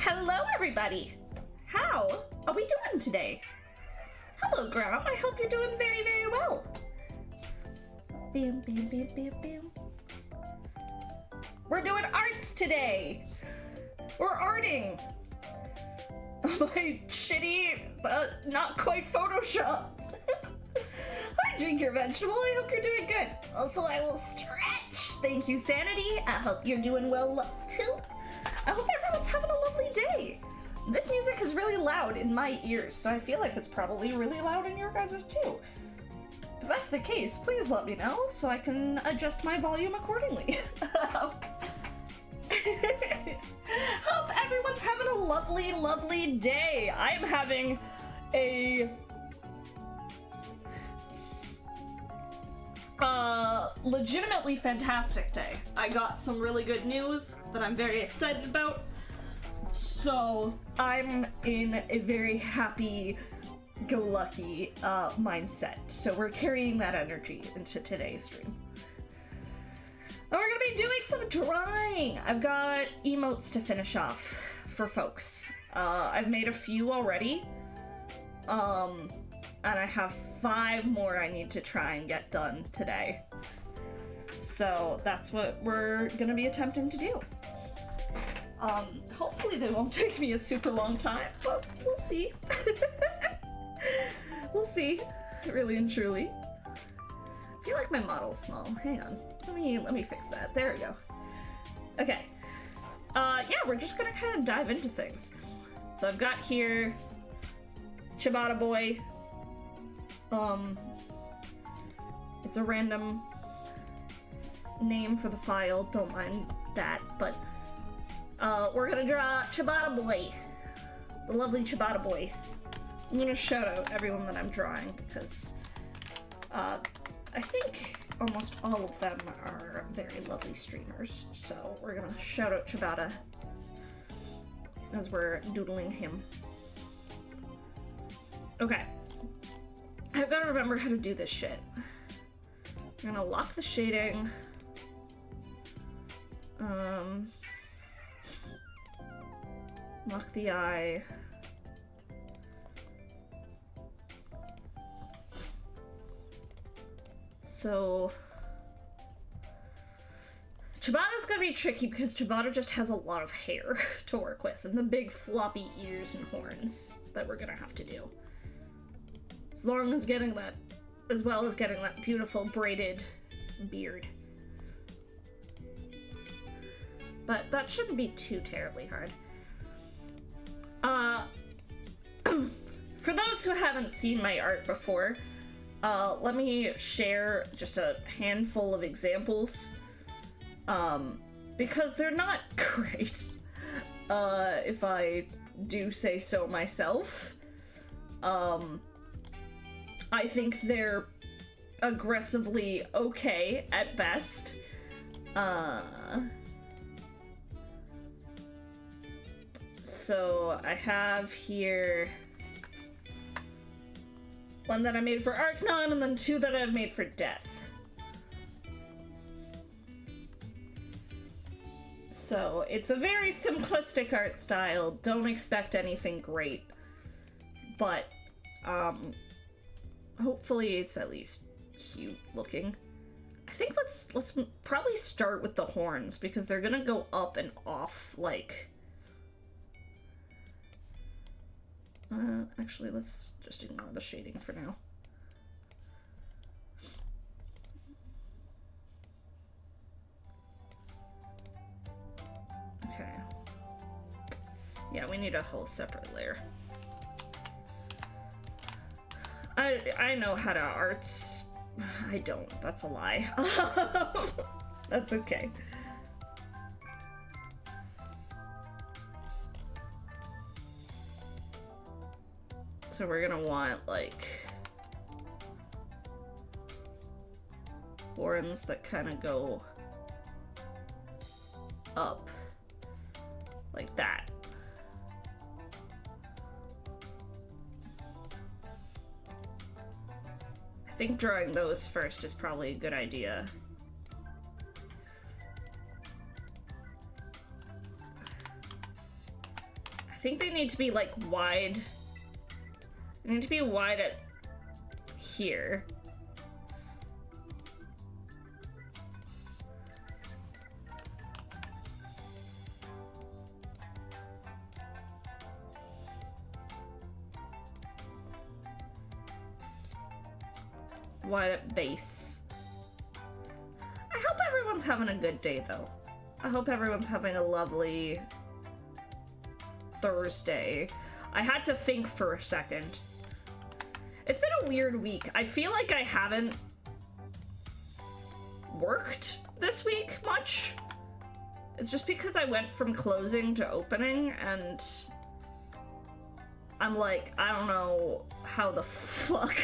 Hello, everybody! How are we doing today? Hello, Graham. I hope you're doing very, very well. Bam, bam, bam, bam, bam. We're doing arts today. We're arting. My shitty, not quite Photoshop. Hi, Drink Your Vegetable. I hope you're doing good. Also, I will stretch. Thank you, Sanity. I hope you're doing well, too. I hope everyone's having a lovely day. This music is really loud in my ears, so I feel like it's probably really loud in your guys' too. If that's the case, please let me know so I can adjust my volume accordingly. Hope everyone's having a lovely, lovely day. I am having a legitimately fantastic day. I got some really good news that I'm very excited about. So I'm in a very happy-go-lucky mindset. So we're carrying that energy into today's stream. And we're gonna be doing some drawing. I've got emotes to finish off for folks. I've made a few already. And I have 5 more I need to try and get done today. So that's what we're gonna be attempting to do. Hopefully they won't take me a super long time, but we'll see. We'll see, really and truly. I feel like my model's small. Hang on, let me fix that. There we go. Okay. Yeah, we're just gonna kind of dive into things. So I've got here Ciabatta Boy. It's a random name for the file, don't mind that, but we're gonna draw Ciabatta Boy, the lovely Ciabatta Boy. I'm gonna shout out everyone that I'm drawing because I think almost all of them are very lovely streamers, so we're gonna shout out Ciabatta as we're doodling him. Okay. I've got to remember how to do this shit. I'm gonna lock the shading. Lock the eye. So Ciabatta's gonna be tricky because Ciabatta just has a lot of hair to work with and the big floppy ears and horns that we're gonna have to do. As long as getting that, as well as getting that beautiful braided beard. But that shouldn't be too terribly hard. For those who haven't seen my art before, let me share just a handful of examples, because they're not great, if I do say so myself. I think they're aggressively okay at best. So I have here one that I made for Arcnon and then 2 that I've made for Death. So it's a very simplistic art style. Don't expect anything great, but hopefully it's at least cute looking. I think let's probably start with the horns because they're gonna go up and off like. Actually, let's just ignore the shading for now. Okay. Yeah, we need a whole separate layer. I know how to arts. I don't. That's a lie. That's okay. So we're gonna want, like, horns that kind of go up, like that. I think drawing those first is probably a good idea. think they need to be like wide. They need to be wide at here. Wide at base. I hope everyone's having a good day though. I hope everyone's having a lovely Thursday. I had to think for a second. It's been a weird week. I feel like I haven't worked this week much. It's just because I went from closing to opening and I'm like, I don't know how the fuck.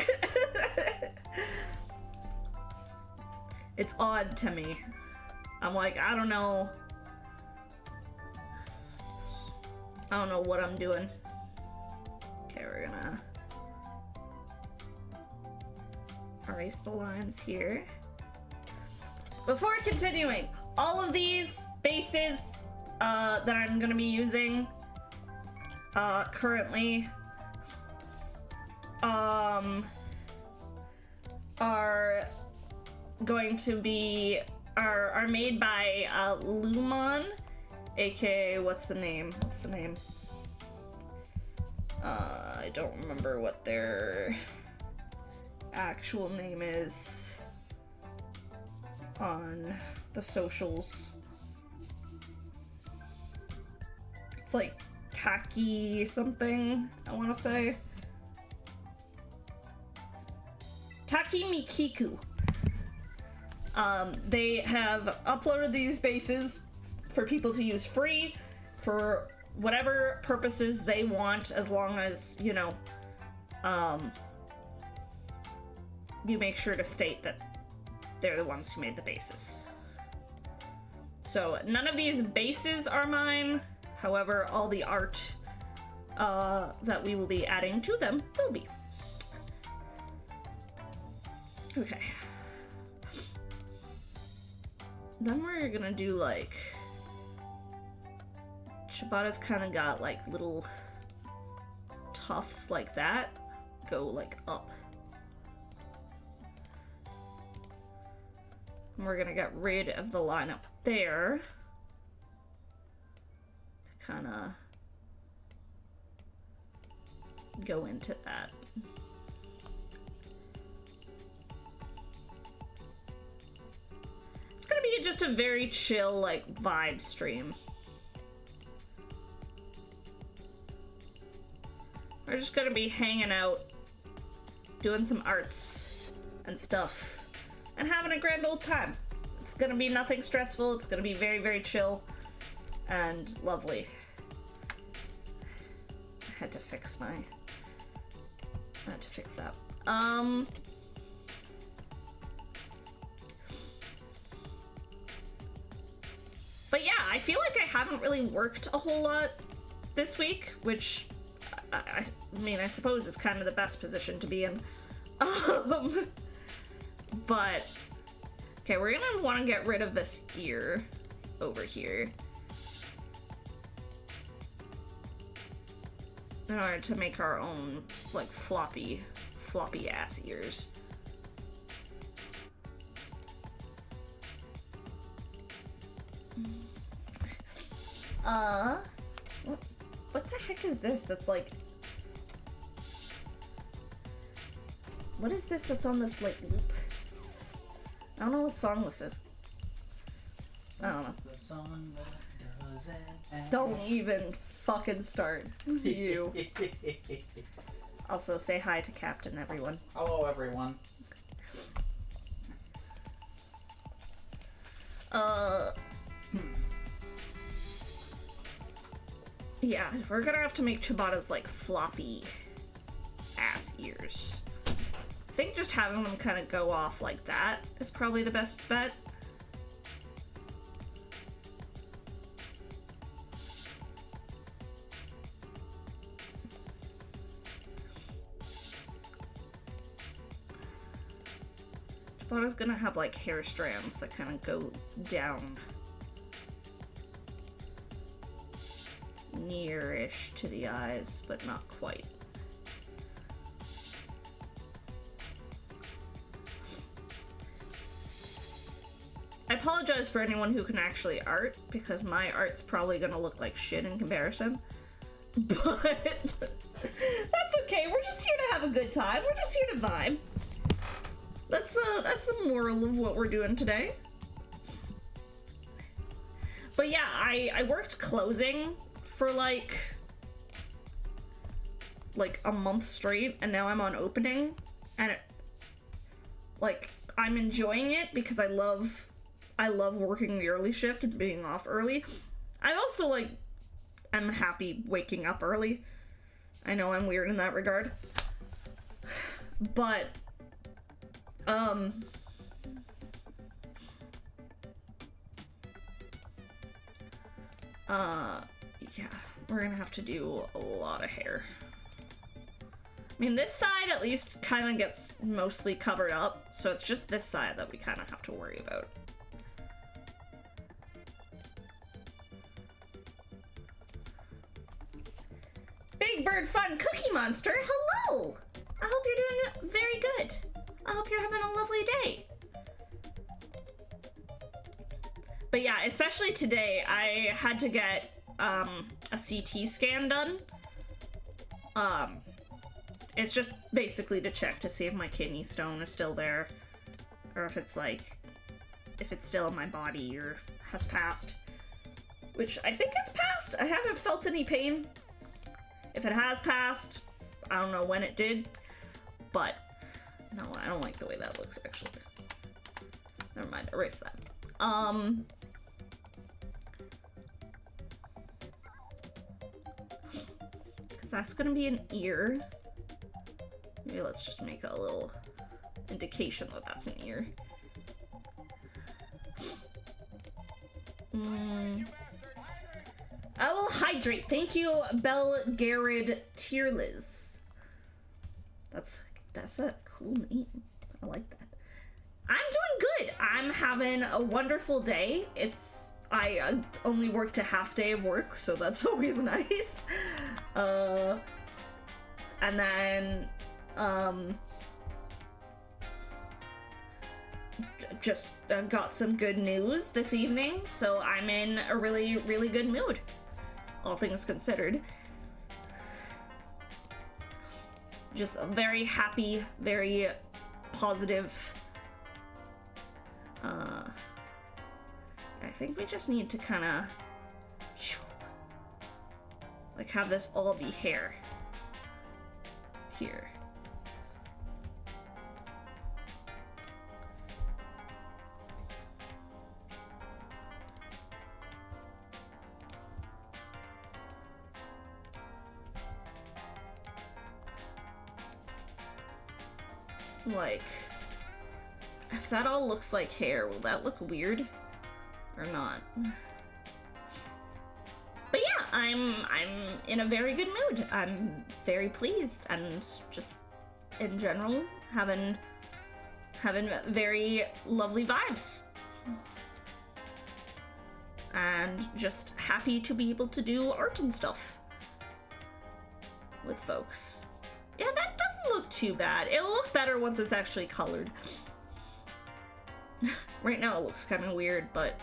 It's odd to me. I'm like, I don't know what I'm doing. Okay, we're gonna erase the lines here. Before continuing, all of these bases that I'm gonna be using currently are going to be are made by Lumon, aka what's the name? I don't remember what their actual name is on the socials. It's like Taki something, I want to say. Taki Mikiku. They have uploaded these bases for people to use free for whatever purposes they want, as long as, you know, you make sure to state that they're the ones who made the bases. So none of these bases are mine. However, all the art that we will be adding to them will be. Okay. Then we're gonna do like... Shibata's kind of got like little tufts like that. Go like up. And we're gonna get rid of the line up there. To kind of go into that. It's gonna be just a very chill, like, vibe stream. We're just gonna be hanging out, doing some arts and stuff, and having a grand old time. It's gonna be nothing stressful. It's gonna be very, very chill and lovely. I had to fix that. But yeah, I feel like I haven't really worked a whole lot this week, which I mean, I suppose is kind of the best position to be in. But okay, we're gonna want to get rid of this ear over here in order to make our own, like, floppy ass ears. What the heck is this that's like... What is this that's on this, like, loop? I don't know what song this is. I don't know. The song that does it. Don't even fucking start. You. Also, say hi to Captain, everyone. Hello, everyone. Yeah, we're gonna have to make Chibata's, like, floppy ass ears. I think just having them kind of go off like that is probably the best bet. Chibata's gonna have, like, hair strands that kind of go down near-ish to the eyes, but not quite. I apologize for anyone who can actually art, because my art's probably gonna look like shit in comparison. But that's okay. We're just here to have a good time. We're just here to vibe. That's the moral of what we're doing today. But yeah, I worked closing for like a month straight, and now I'm on opening, and I'm enjoying it because I love working the early shift and being off early. I also I'm happy waking up early. I know I'm weird in that regard. But yeah, we're gonna have to do a lot of hair. I mean, this side at least kind of gets mostly covered up, so it's just this side that we kind of have to worry about. Big Bird Fun Cookie Monster, hello! I hope you're doing very good. I hope you're having a lovely day. But yeah, especially today, I had to get a CT scan done. It's just basically to check to see if my kidney stone is still there, or if it's still in my body or has passed. Which I think it's passed. I haven't felt any pain. If it has passed, I don't know when it did, but no, I don't like the way that looks actually. Never mind, erase that. Because that's gonna be an ear. Maybe let's just make a little indication that that's an ear. I will hydrate. Thank you, Belgarid Tierliz. That's a cool name. I like that. I'm doing good. I'm having a wonderful day. I only worked a half day of work, so that's always nice. And then just got some good news this evening, so I'm in a really, really good mood, all things considered. Just very happy, very positive. I think we just need to kind of have this all be hair here. If that all looks like hair, will that look weird or not? But yeah, I'm in a very good mood. I'm very pleased, and just in general having very lovely vibes. And just happy to be able to do art and stuff with folks. Yeah, that doesn't look too bad. It'll look better once it's actually colored. Right now it looks kind of weird, but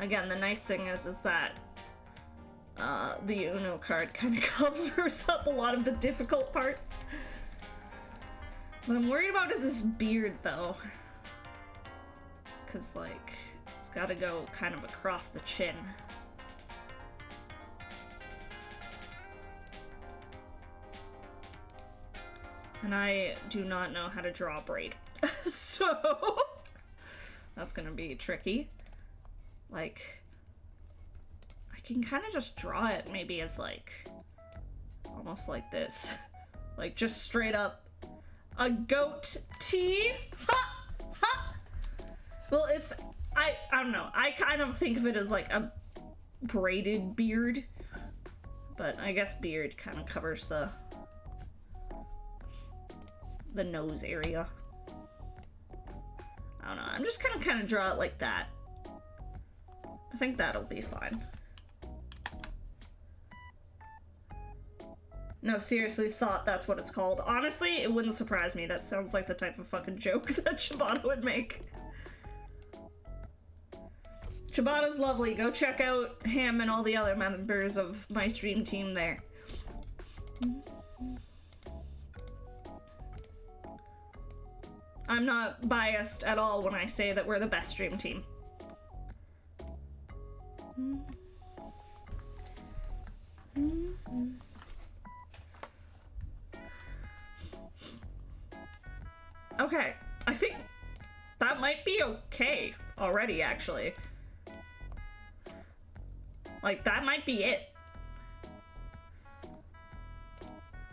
again, the nice thing is that the Uno card kind of covers up a lot of the difficult parts. What I'm worried about is this beard, though, because it's got to go kind of across the chin. And I do not know how to draw a braid. So that's gonna be tricky. I can kind of just draw it maybe as almost like this. Just straight up a goat tee. Ha! Ha! Well, I don't know. I kind of think of it as a braided beard. But I guess beard kind of covers the nose area. I don't know. I'm just gonna kind of draw it like that. I think that'll be fine. No, seriously, thought that's what it's called. Honestly, it wouldn't surprise me. That sounds like the type of fucking joke that Ciabatta would make. Ciabatta's lovely. Go check out him and all the other members of my stream team there. I'm not biased at all when I say that we're the best stream team. Okay, I think that might be okay already, actually. Like, that might be it.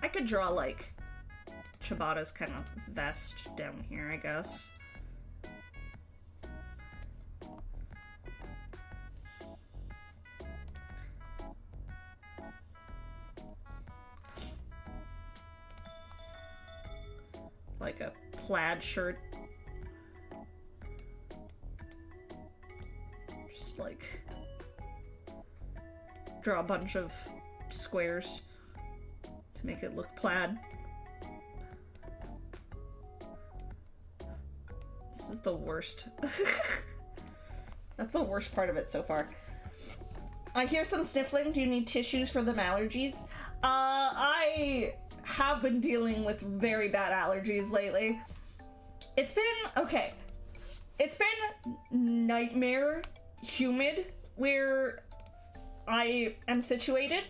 I could draw, like, Ciabatta's kind of vest down here, I guess. Like a plaid shirt. Just like draw a bunch of squares to make it look plaid. This is the worst. That's the worst part of it so far. I hear some sniffling. Do you need tissues for them allergies? I have been dealing with very bad allergies lately. It's been, okay. It's been nightmare humid where I am situated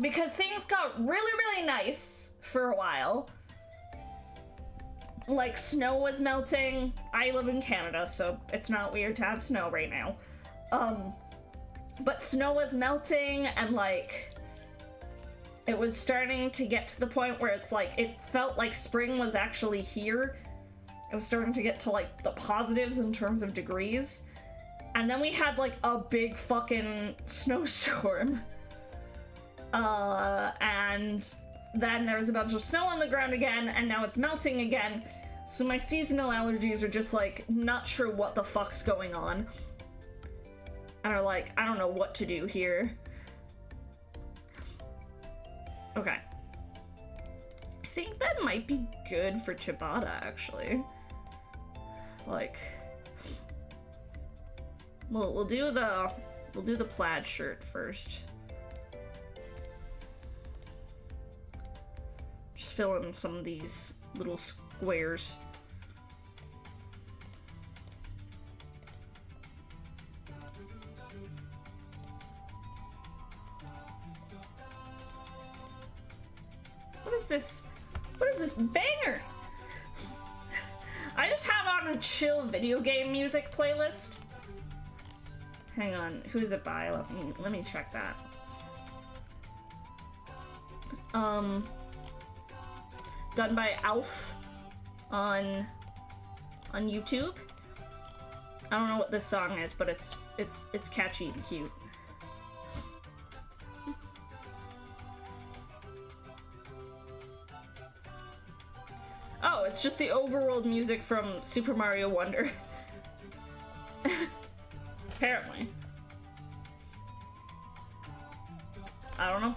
because things got really, really nice for a while. Like, snow was melting. I live in Canada, so it's not weird to have snow right now. But snow was melting, and, like, it was starting to get to the point where it's like, it felt like spring was actually here. It was starting to get to, like, the positives in terms of degrees. And then we had, like, a big fucking snowstorm. And then there was a bunch of snow on the ground again, and now it's melting again. So my seasonal allergies are just, like, not sure what the fuck's going on. And are like, I don't know what to do here. Okay. I think that might be good for Ciabatta, actually. Like, we'll do the plaid shirt first. Just fill in some of these little squares. What is this? What is this banger? I just have on a chill video game music playlist. Hang on, who is it by? Let me check that. Done by Alf on YouTube. I don't know what this song is, but it's catchy and cute. Oh, it's just the overworld music from Super Mario Wonder. Apparently. I don't know.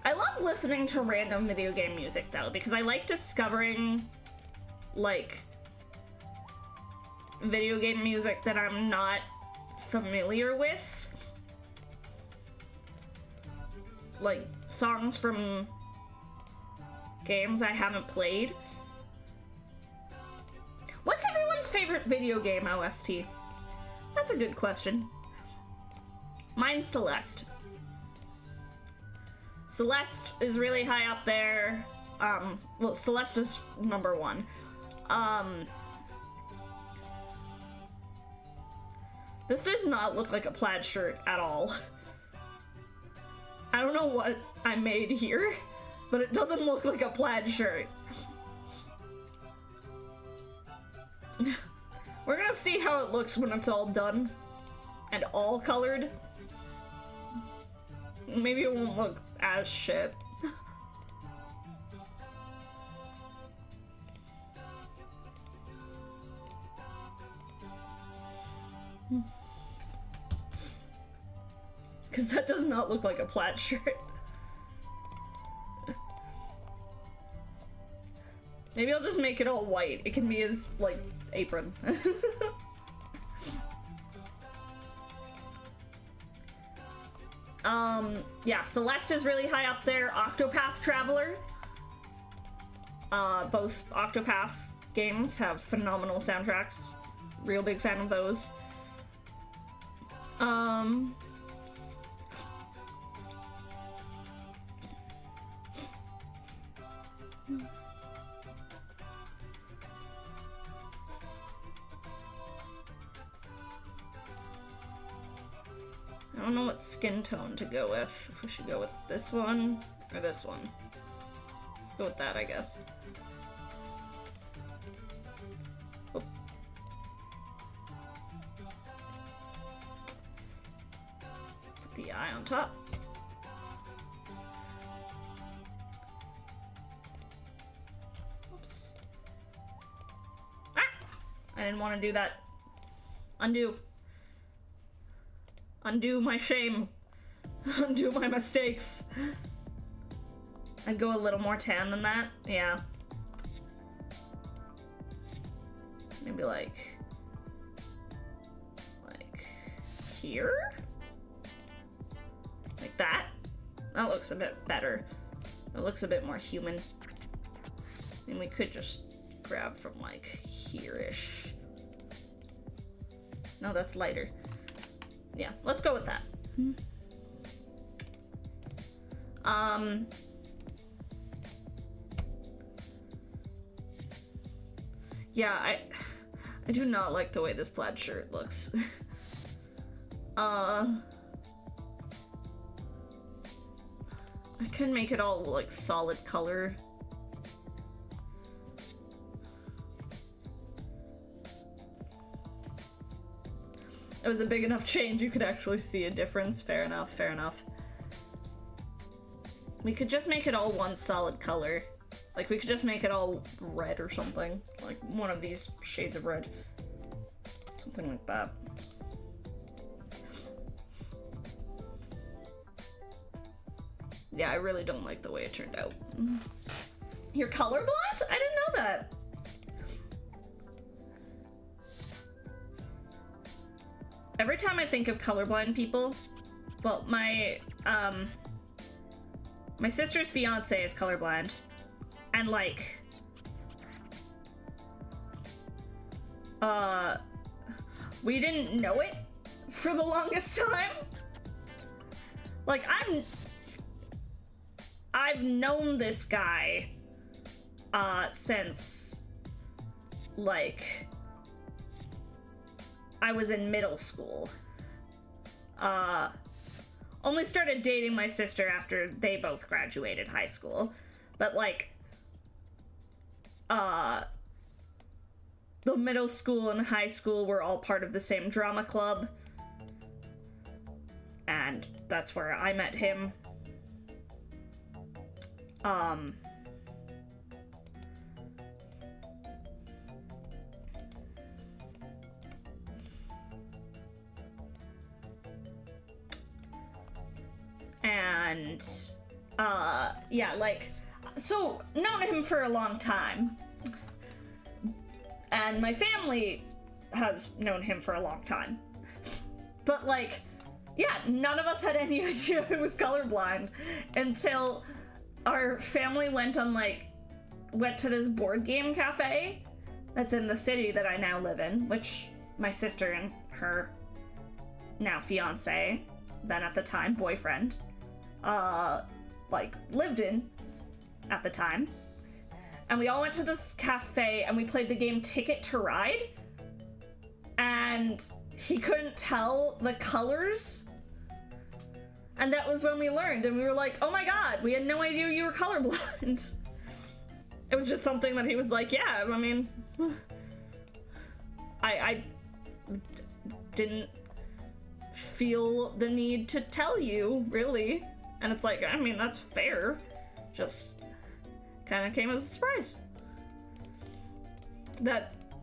I love listening to random video game music, though, because I like discovering, like, video game music that I'm not familiar with. Like, songs from games I haven't played. What's everyone's favorite video game OST? That's a good question. Mine's Celeste. Celeste is really high up there. Well, Celeste is number one. This does not look like a plaid shirt at all. I don't know what I made here, but it doesn't look like a plaid shirt. We're gonna see how it looks when it's all done and all colored. Maybe it won't look as shit. Because that does not look like a plaid shirt. Maybe I'll just make it all white. It can be his, like, apron. Yeah, Celeste is really high up there. Octopath Traveler. Both Octopath games have phenomenal soundtracks. Real big fan of those. I don't know what skin tone to go with. If we should go with this one or this one. Let's go with that, I guess. Oh. Put the eye on top. Oops. Ah! I didn't want to do that. Undo. Undo my shame. Undo my mistakes. I'd go a little more tan than that. Yeah. Maybe like here? Like that? That looks a bit better. It looks a bit more human. And we could just grab from like here-ish. No, that's lighter. Yeah, let's go with that. Yeah, I do not like the way this plaid shirt looks. I can make it all like solid color. It was a big enough change you could actually see a difference. Fair enough, fair enough. We could just make it all one solid color. Like, we could just make it all red or something. Like, one of these shades of red. Something like that. Yeah, I really don't like the way it turned out. You're colorblind? I didn't know that. Every time I think of colorblind people, well, my sister's fiance is colorblind, and like, we didn't know it for the longest time. Like, I've known this guy, since, like, I was in middle school. Only started dating my sister after they both graduated high school. But like, the middle school and high school were all part of the same drama club. And that's where I met him. And, yeah, like, so, known him for a long time. And my family has known him for a long time. But, like, yeah, none of us had any idea he was colorblind until our family went to this board game cafe that's in the city that I now live in, which my sister and her now fiance, then at the time boyfriend, lived in at the time. And we all went to this cafe and we played the game Ticket to Ride. And he couldn't tell the colors. And that was when we learned, and we were like, oh my god, we had no idea you were colorblind. It was just something that he was like, yeah, I mean, I didn't feel the need to tell you, really. And it's like, I mean, that's fair. Just kind of came as a surprise. That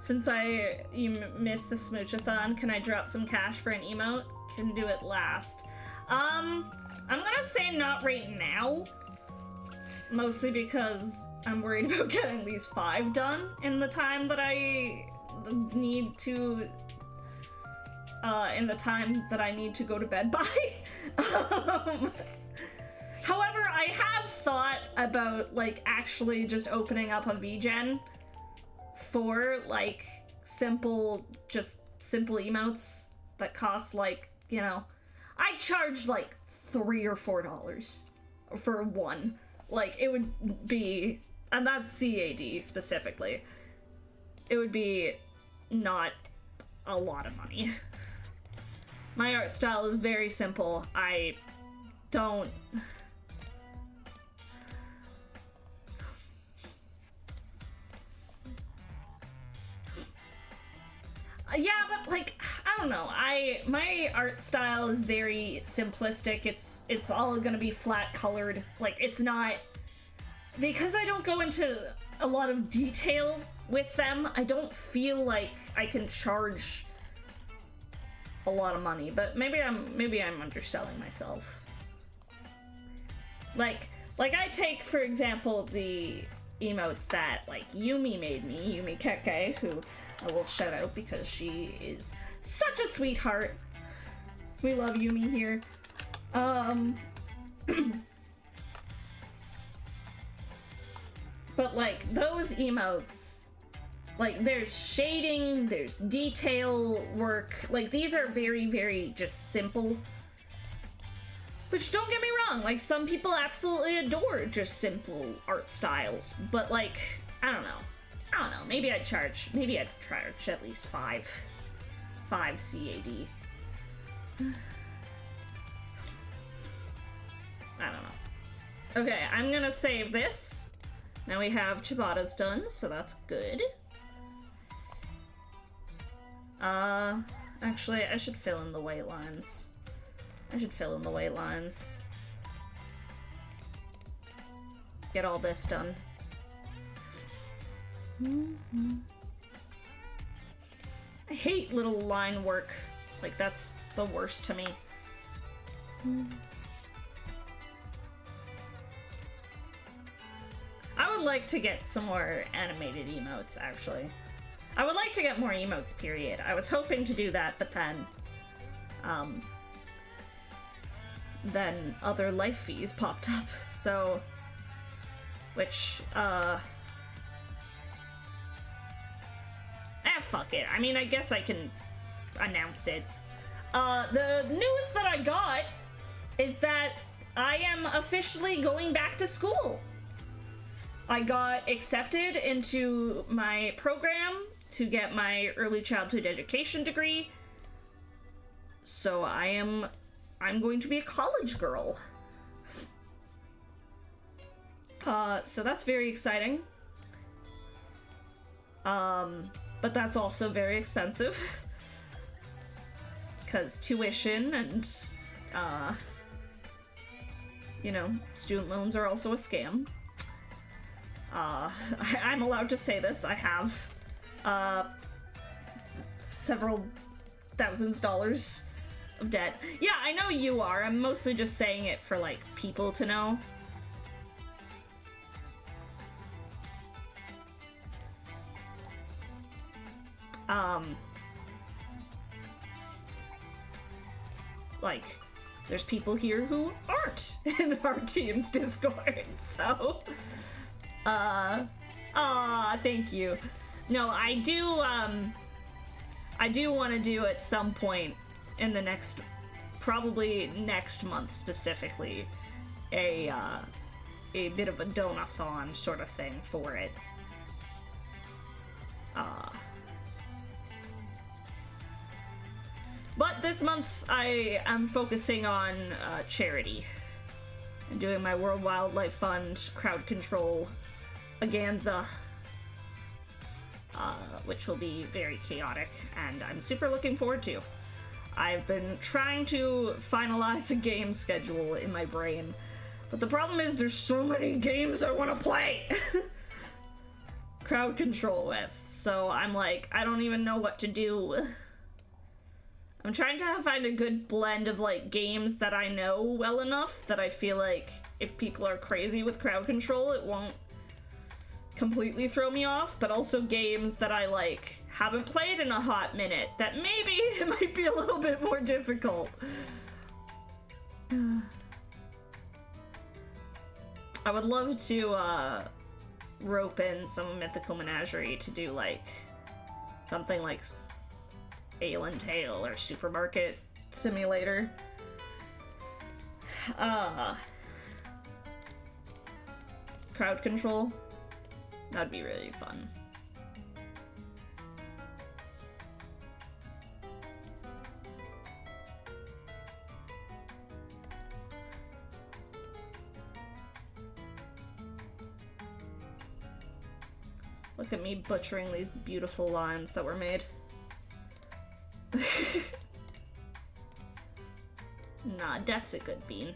Since you missed the Smoochathon, can I drop some cash for an emote? Can do it last. I'm gonna say not right now. Mostly because I'm worried about getting these 5 done in the time that I need to go to bed by. However, I have thought about like actually just opening up a VGen for like simple emotes that cost like, you know, I charge like $3 or $4 for one. Like it would be, and that's CAD specifically. It would be not a lot of money. My art style is very simple. I don't... Yeah, but like, I don't know. My art style is very simplistic. It's all gonna be flat colored. Like, it's not... Because I don't go into a lot of detail with them, I don't feel like I can charge a lot of money, but maybe I'm underselling myself. Like I take, for example, the emotes that like Yumi made me, Yumi Keke, who I will shout out because she is such a sweetheart. We love Yumi here. But like those emotes, like there's shading, there's detail work, like these are very, very just simple. Which, don't get me wrong, like some people absolutely adore just simple art styles, but like, I don't know, maybe I'd charge at least 5 CAD. I don't know. Okay, I'm gonna save this. Now we have Ciabatta's done, so that's good. Actually, I should fill in the white lines. Get all this done. I hate little line work. Like, that's the worst to me. I would like to get some more animated emotes, actually. I would like to get more emotes, period. I was hoping to do that, but then other life fees popped up, so... Which, fuck it. I mean, I guess I can announce it. The news that I got is that I am officially going back to school. I got accepted into my program to get my early childhood education degree. So I'm going to be a college girl. So that's very exciting. But that's also very expensive. Because tuition and, you know, student loans are also a scam. I'm allowed to say this. I have, several $1000s of debt. Yeah, I know you are. I'm mostly just saying it for, like, people to know. Like, there's people here who aren't in our team's Discord, so... thank you. No, I do want to do at some point in the probably next month specifically, a bit of a donathon sort of thing for it. But this month I am focusing on charity. I'm doing my World Wildlife Fund crowd control Aganza, which will be very chaotic, and I'm super looking forward to. I've been trying to finalize a game schedule in my brain, but the problem is there's so many games I want to play. crowd control with, so I'm like, I don't even know what to do. I'm trying to find a good blend of like games that I know well enough that I feel like if people are crazy with crowd control, it won't completely throw me off, but also games that I like haven't played in a hot minute that maybe it might be a little bit more difficult. I would love to rope in some Mythical Menagerie to do like something like Ale and Tail or Supermarket Simulator. Crowd control. That'd be really fun. Look at me butchering these beautiful lines that were made. Nah, that's a good bean.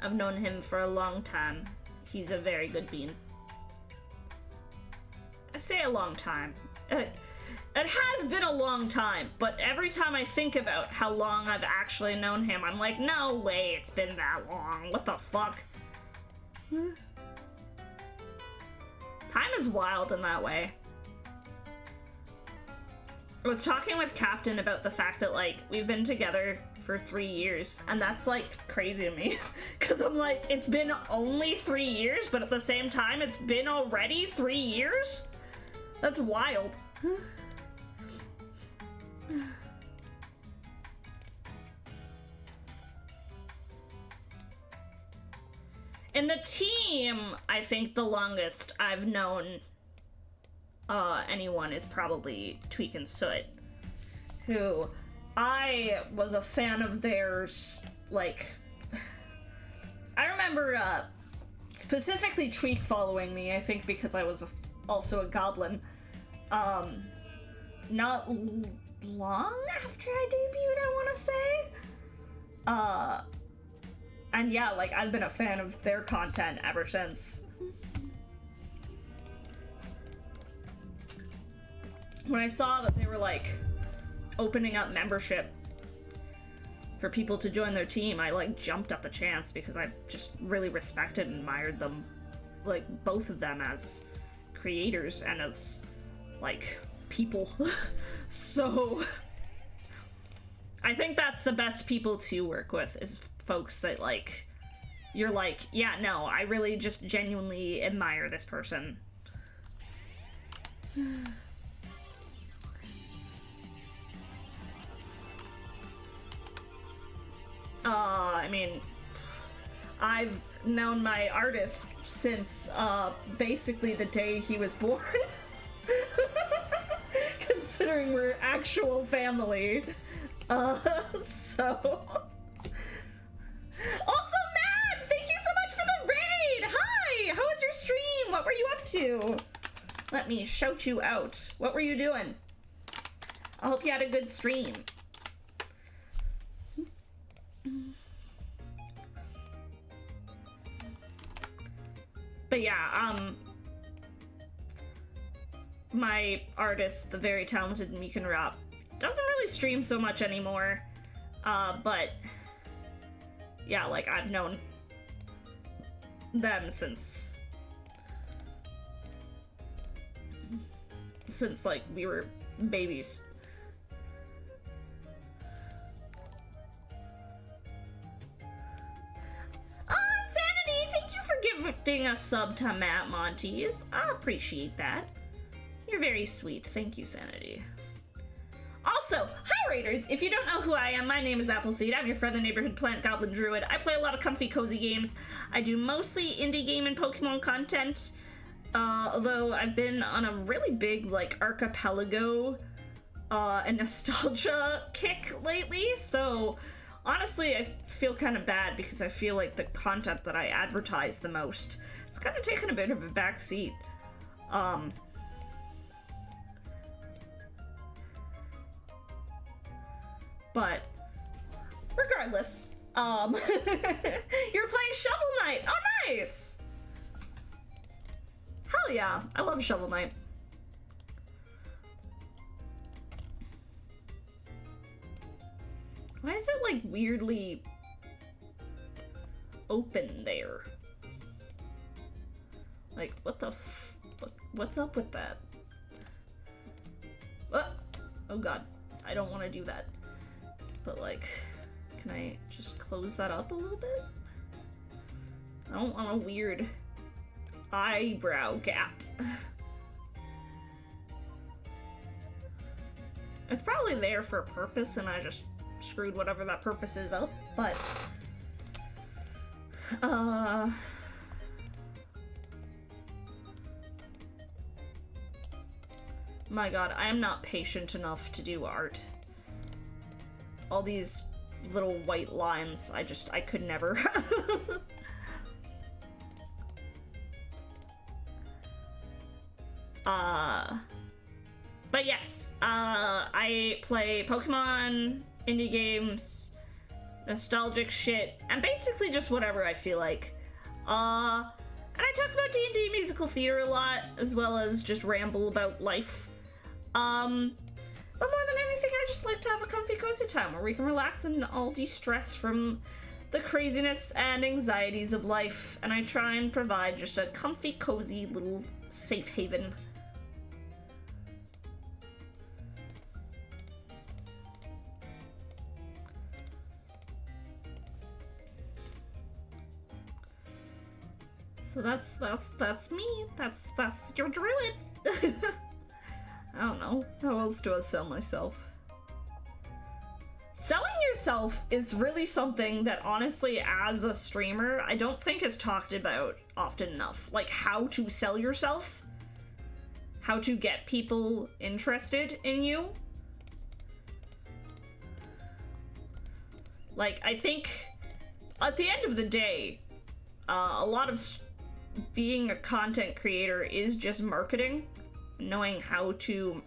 I've known him for a long time. He's a very good bean. I say a long time. It has been a long time, but every time I think about how long I've actually known him, I'm like, no way it's been that long. What the fuck? Time is wild in that way. I was talking with Captain about the fact that, like, we've been together for 3 years, and that's, like, crazy to me. Because I'm like, it's been only 3 years, but at the same time, it's been already 3 years? That's wild. In the team, I think the longest I've known anyone is probably Tweak and Soot, who I was a fan of theirs, like, I remember specifically Tweak following me, I think because I was also a goblin, not long after I debuted, I want to say. And yeah, like, I've been a fan of their content ever since. When I saw that they were, like, opening up membership for people to join their team, I, like, jumped at the chance because I just really respected and admired them, like, both of them as creators and as, like, people. So, I think that's the best people to work with, is folks that, like, you're like, yeah, no, I really just genuinely admire this person. I mean, I've known my artist since, basically the day he was born. Considering we're actual family. So... Also, Matt! Thank you so much for the raid! Hi! How was your stream? What were you up to? Let me shout you out. What were you doing? I hope you had a good stream. But yeah, my artist, the very talented Meekin Rop, doesn't really stream so much anymore, but yeah, like, I've known them since like, we were babies. Sanity, thank you for gifting a sub to Matt Montes. I appreciate that. You're very sweet. Thank you, Sanity. Also, hi Raiders! If you don't know who I am, my name is Appleseed. I'm your friendly neighborhood plant goblin druid. I play a lot of comfy, cozy games. I do mostly indie game and Pokemon content, although I've been on a really big, like, archipelago and nostalgia kick lately, so honestly, I feel kind of bad because I feel like the content that I advertise the most is kind of taking a bit of a backseat. But regardless, you're playing Shovel Knight. Oh, nice. Hell yeah, I love Shovel Knight. Why is it like weirdly open there? Like, what the what's up with that? Oh god, I don't want to do that. But like, can I just close that up a little bit? I don't want a weird eyebrow gap. It's probably there for a purpose and I just screwed whatever that purpose is up, but my god, I am not patient enough to do art. All these little white lines, I could never. But yes, I play Pokemon, indie games, nostalgic shit, and basically just whatever I feel like. And I talk about D&D musical theater a lot, as well as just ramble about life. But more than anything, I just like to have a comfy, cozy time where we can relax and all de-stress from the craziness and anxieties of life, and I try and provide just a comfy, cozy little safe haven. So that's me. That's your druid. I don't know. How else do I sell myself? Selling yourself is really something that honestly, as a streamer, I don't think is talked about often enough. Like how to sell yourself, how to get people interested in you. Like, I think at the end of the day, a lot of being a content creator is just marketing, knowing how to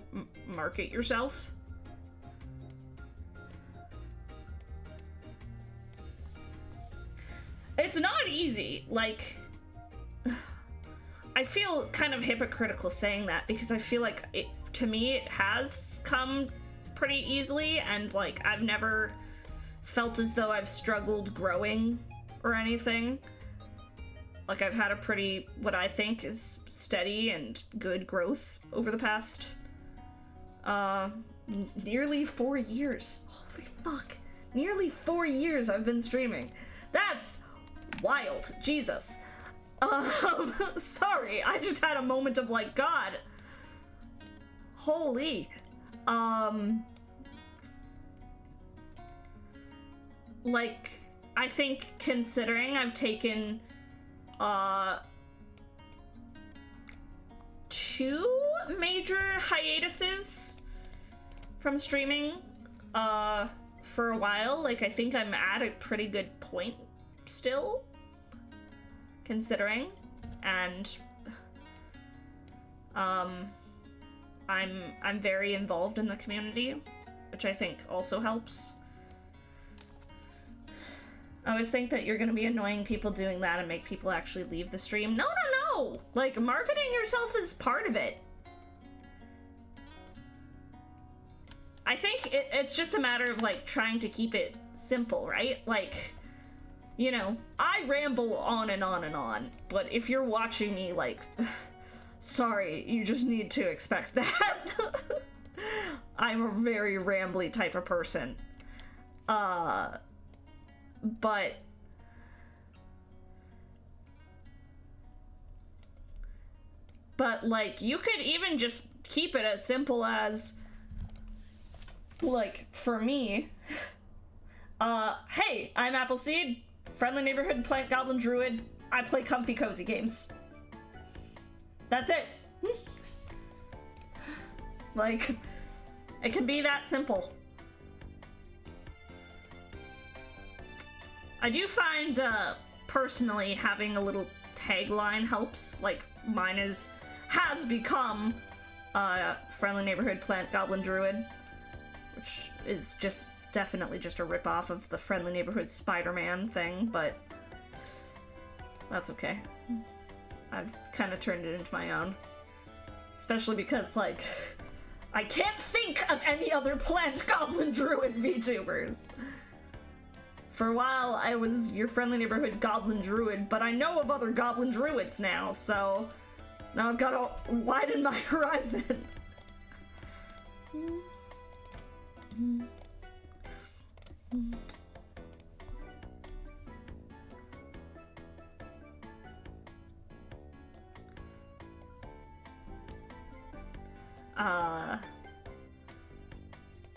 market yourself. It's not easy. Like, I feel kind of hypocritical saying that because I feel like to me it has come pretty easily, and like I've never felt as though I've struggled growing or anything. Like, I've had a pretty, what I think is steady and good growth over the past, nearly 4 years. Holy fuck. Nearly 4 years I've been streaming. That's wild. Jesus. Sorry, I just had a moment of like, God. Holy. Like, I think considering I've taken 2 major hiatuses from streaming for a while. Like, I think I'm at a pretty good point still, considering, and I'm very involved in the community, which I think also helps. I always think that you're gonna be annoying people doing that and make people actually leave the stream. No, no, no! Like, marketing yourself is part of it. I think it's just a matter of, like, trying to keep it simple, right? Like, you know, I ramble on and on and on, but if you're watching me, like, sorry, you just need to expect that. I'm a very rambly type of person. But like, you could even just keep it as simple as, like, for me, hey, I'm Appleseed, friendly neighborhood plant goblin druid. I play comfy cozy games. That's it. Like, it can be that simple. I do find, personally, having a little tagline helps. Like, mine has become, friendly neighborhood plant goblin druid, which is just definitely just a ripoff of the friendly neighborhood Spider-Man thing, but that's okay. I've kind of turned it into my own. Especially because, like, I can't think of any other plant goblin druid VTubers. For a while, I was your friendly neighborhood goblin druid, but I know of other goblin druids now, so now I've got to widen my horizon.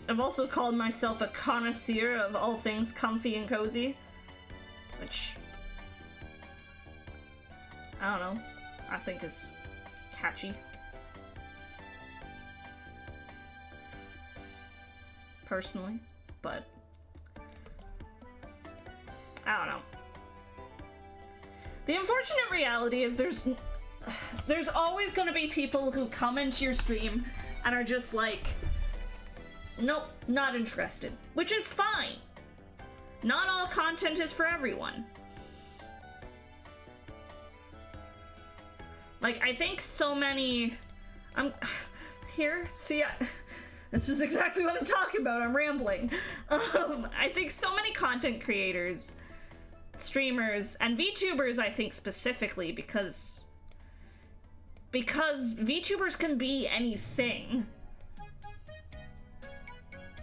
I've also called myself a connoisseur of all things comfy and cozy, which, I don't know, I think is catchy. Personally, but I don't know. The unfortunate reality is there's always going to be people who come into your stream and are just like, nope, not interested, which is fine. Not all content is for everyone. Like, I think so many, here, see, this is exactly what I'm talking about, I'm rambling. I think so many content creators, streamers, and VTubers, I think specifically, because VTubers can be anything.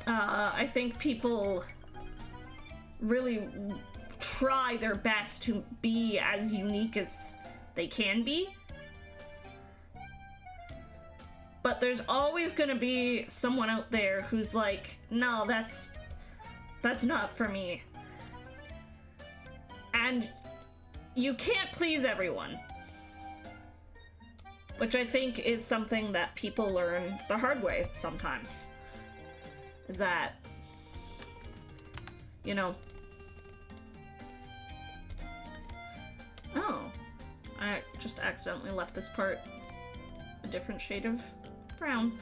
I think people really try their best to be as unique as they can be. But there's always gonna be someone out there who's like, no, that's not for me. And you can't please everyone. Which I think is something that people learn the hard way sometimes. Is that, you know, oh, I just accidentally left this part a different shade of brown.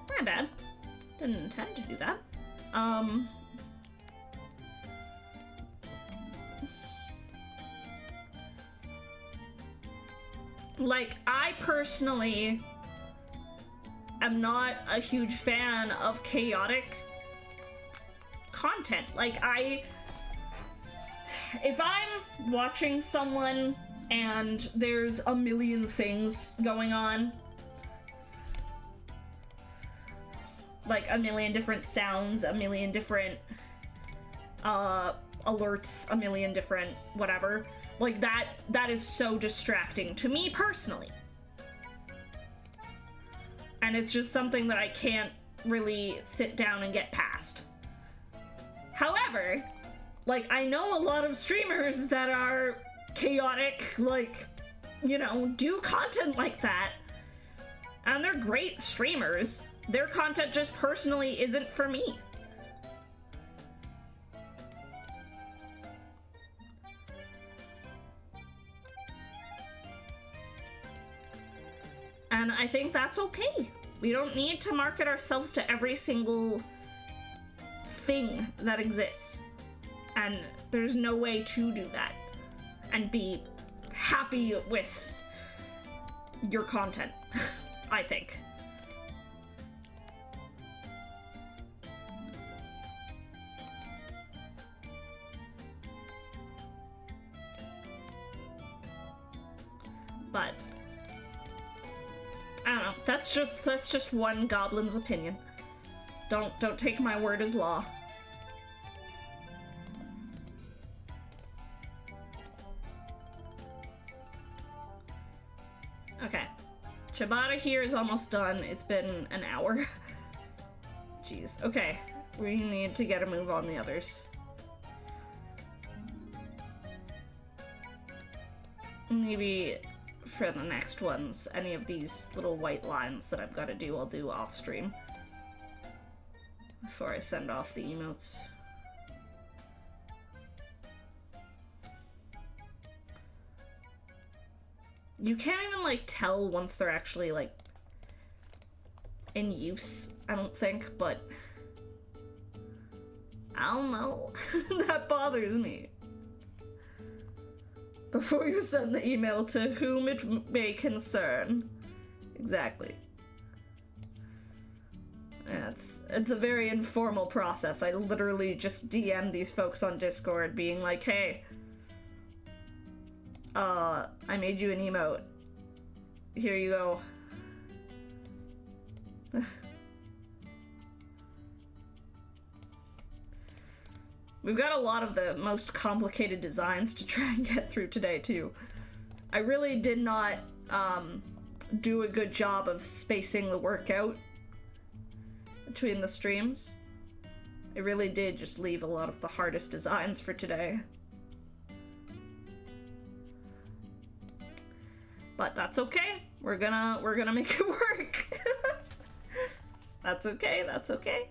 My bad. Didn't intend to do that. Like, I personally am not a huge fan of chaotic content. Like, if I'm watching someone and there's a million things going on, like a million different sounds, a million different alerts, a million different whatever, like that is so distracting to me personally. And it's just something that I can't really sit down and get past. However, like, I know a lot of streamers that are chaotic, like, you know, do content like that, and they're great streamers. Their content just personally isn't for me. And I think that's okay. We don't need to market ourselves to every single thing that exists. And there's no way to do that and be happy with your content, I think. But I don't know. That's just one goblin's opinion. Don't take my word as law. Okay. Ciabatta here is almost done. It's been an hour. Jeez. Okay. We need to get a move on the others. Maybe for the next ones, any of these little white lines that I've got to do, I'll do off stream before I send off the emotes. You can't even, like, tell once they're actually, like, in use, I don't think, but I don't know. That bothers me. before you send the email to whom it may concern. Exactly. Yeah, it's a very informal process. I literally just DM these folks on Discord being like, hey, I made you an emote. Here you go. We've got a lot of the most complicated designs to try and get through today, too. I really did not, do a good job of spacing the work out between the streams. I really did just leave a lot of the hardest designs for today. But that's okay. We're gonna make it work. That's okay, that's okay.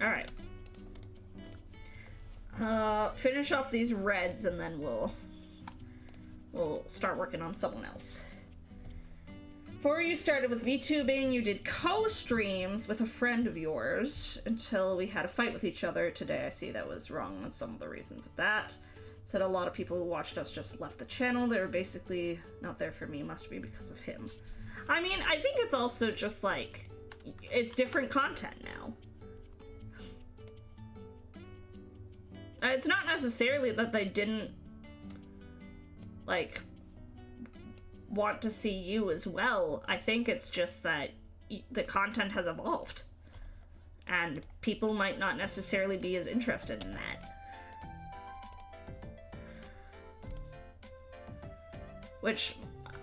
Alright. Finish off these reds and then we'll start working on someone else. Before you started with VTubing, you did co-streams with a friend of yours until we had a fight with each other today. I see that was wrong on some of the reasons of that. Said a lot of people who watched us just left the channel. They were basically not there for me. Must be because of him. I mean, I think it's also just like, it's different content now. It's not necessarily that they didn't, like, want to see you as well. I think it's just that the content has evolved. And people might not necessarily be as interested in that. Which,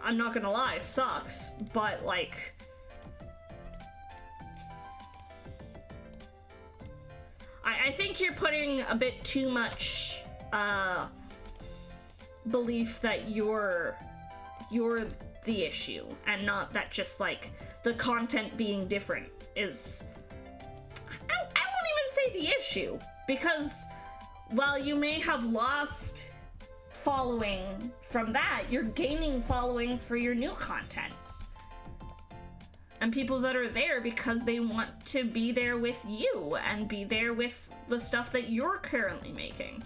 I'm not gonna lie, sucks, but, like, I think you're putting a bit too much belief that you're the issue, and not that just like the content being different is. I won't even say the issue, because while you may have lost following from that, you're gaining following for your new content. And people that are there because they want to be there with you and be there with the stuff that you're currently making.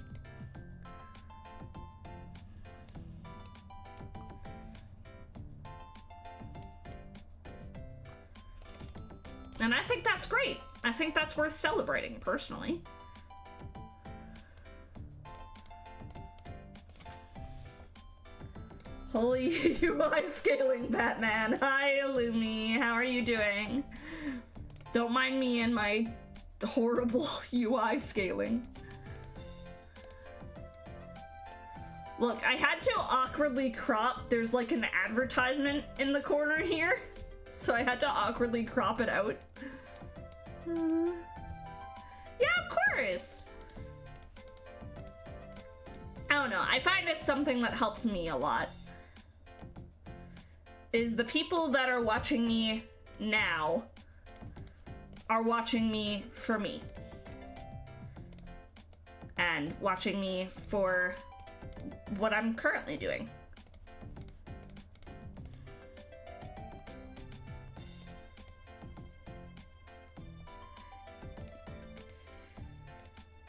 And I think that's great. I think that's worth celebrating, personally. Holy UI scaling, Batman. Hi, Illumi. How are you doing? Don't mind me and my horrible UI scaling. Look, I had to awkwardly crop. There's like an advertisement in the corner here, so I had to awkwardly crop it out. Yeah, of course. I don't know. I find it's something that helps me a lot. Is the people that are watching me now are watching me for me. And watching me for what I'm currently doing.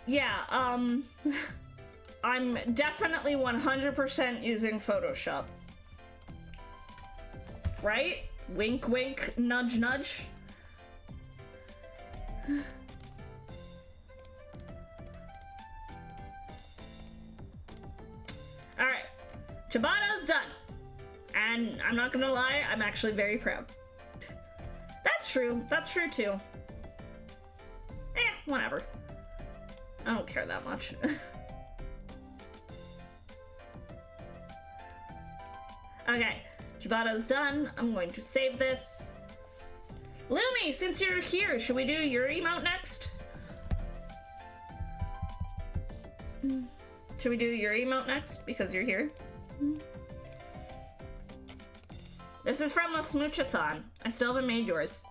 Yeah, I'm definitely 100% using Photoshop. Right? Wink, wink, nudge, nudge. Alright. Ciabatta's done. And I'm not gonna lie, I'm actually very proud. That's true. That's true too. Whatever. I don't care that much. Okay. Ciabatta's done. I'm going to save this. Lumi, since you're here, should we do your emote next? Should we do your emote next because you're here? This is from the Smoochathon. I still haven't made yours.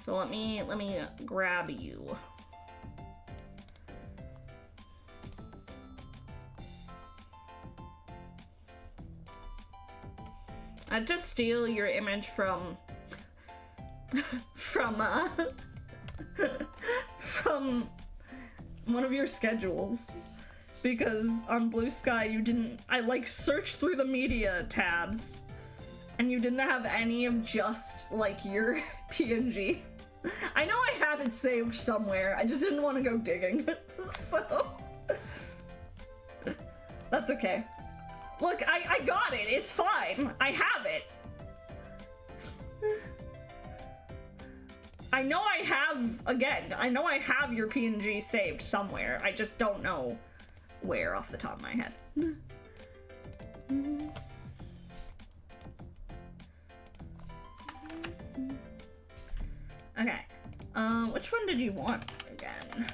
So let me grab you. I had to steal your image from from one of your schedules, because on Blue Sky you didn't, I like searched through the media tabs and you didn't have any of just like your PNG. I know I have it saved somewhere, I just didn't want to go digging. So that's okay. Look, I got it, it's fine, I have it. I know I have your PNG saved somewhere. I just don't know where off the top of my head. Okay. Which one did you want again?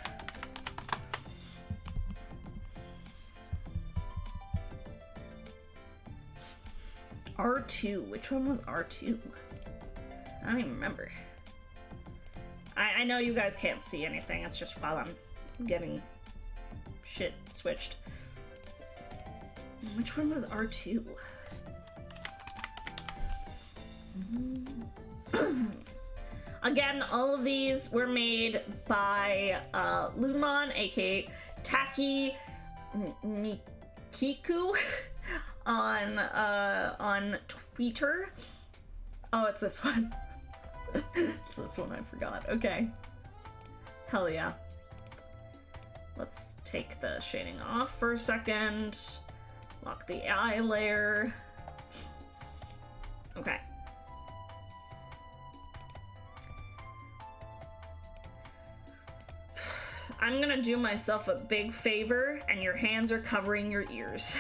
R2. Which one was R2? I don't even remember. I know you guys can't see anything, it's just while I'm getting shit switched. Which one was R2? Again, all of these were made by Lunmon, aka Taki Mikiku, on Twitter. Oh, it's this one. It's this one, I forgot. Okay. Hell yeah. Let's take the shading off for a second. Lock the eye layer. Okay. I'm gonna do myself a big favor, and your hands are covering your ears.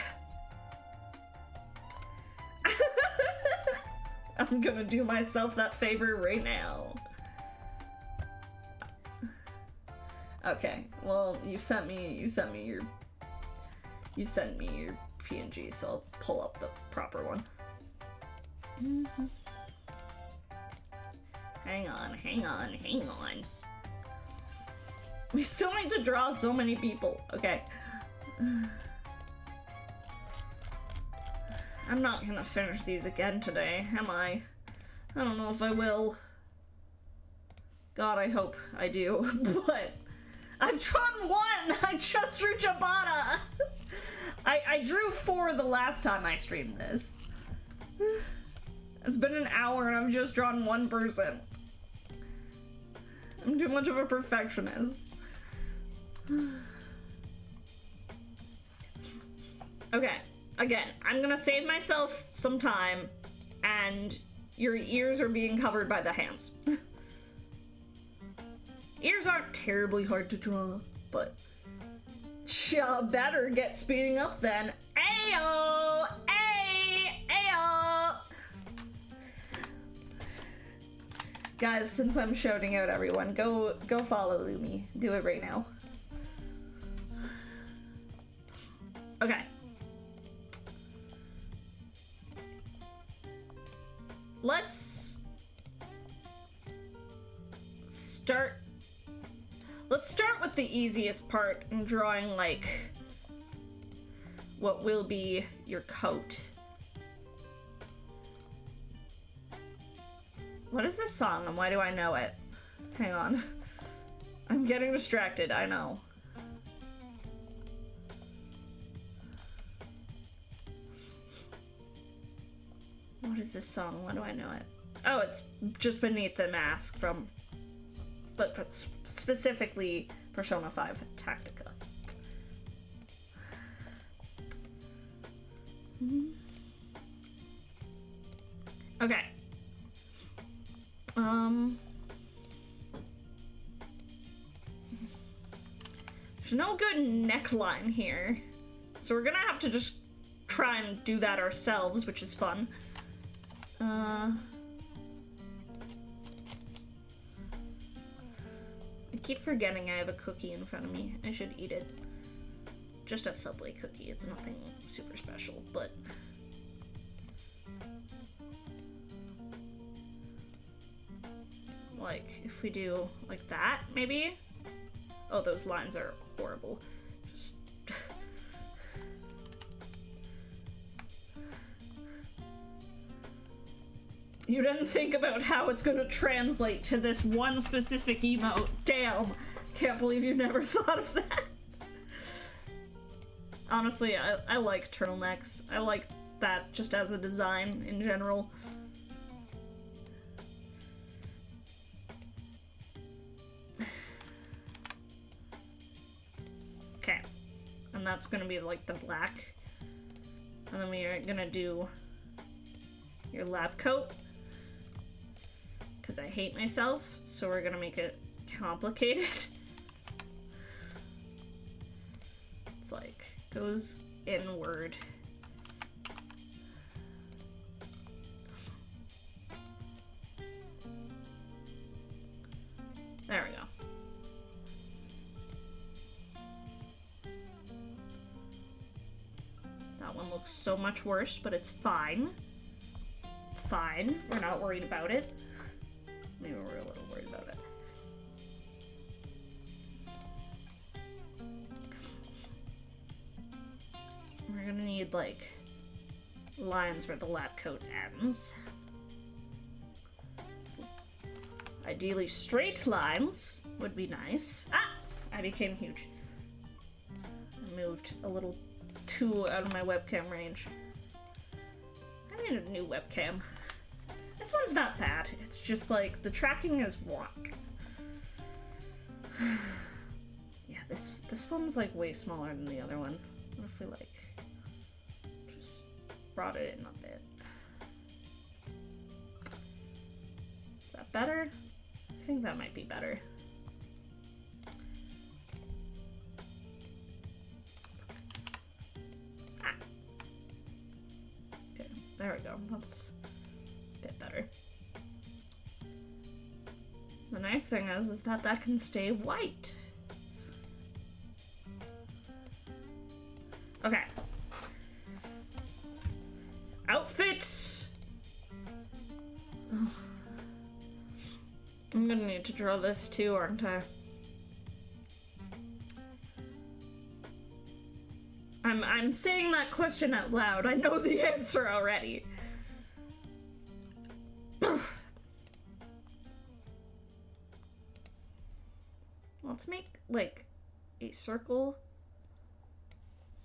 I'm gonna do myself that favor right now. Okay, well, you sent me your PNG, so I'll pull up the proper one. Hang on. We still need to draw so many people. Okay. I'm not gonna finish these again today, am I? I don't know if I will. God, I hope I do. But I've drawn one! I just drew Jabata! I drew 4 the last time I streamed this. It's been an hour and I've just drawn 1 person. I'm too much of a perfectionist. Okay. Again, I'm gonna save myself some time, and your ears are being covered by the hands. Ears aren't terribly hard to draw, but better get speeding up then. Ayo! Ayo! Guys, since I'm shouting out everyone, go follow Lumi. Do it right now. Okay. Let's start with the easiest part in drawing, like, what will be your coat. What is this song and why do I know it? Hang on. I'm getting distracted, I know. What is this song? Why do I know it? Oh, it's just Beneath the Mask from, but specifically Persona 5 Tactica. Okay. There's no good neckline here, so we're gonna have to just try and do that ourselves, which is fun. I keep forgetting I have a cookie in front of me. I should eat it. Just a Subway cookie. It's nothing super special, but... Like, if we do like that, maybe? Oh, those lines are horrible. Just... You didn't think about how it's gonna translate to this one specific emote. Damn. Can't believe you never thought of that. Honestly, I like turtlenecks. I like that just as a design in general. Okay. And that's gonna be like the black. And then we are gonna do your lab coat. Because I hate myself, so we're gonna make it complicated. It's like, goes inward. There we go. That one looks so much worse, but it's fine. It's fine. We're not worried about it. Maybe we're a little worried about it. We're gonna need, like, lines where the lab coat ends. Ideally straight lines would be nice. Ah! I became huge. I moved a little too out of my webcam range. I need a new webcam. This one's not bad. It's just like the tracking is wonk. Yeah, this one's like way smaller than the other one. What if we like just brought it in a bit? Is that better? I think that might be better. Ah. Okay, there we go. That's bit better. The nice thing is that that can stay white. Okay. Outfit! Oh. I'm gonna need to draw this too, aren't I? I'm saying that question out loud. I know the answer already. Let's make, like, a circle.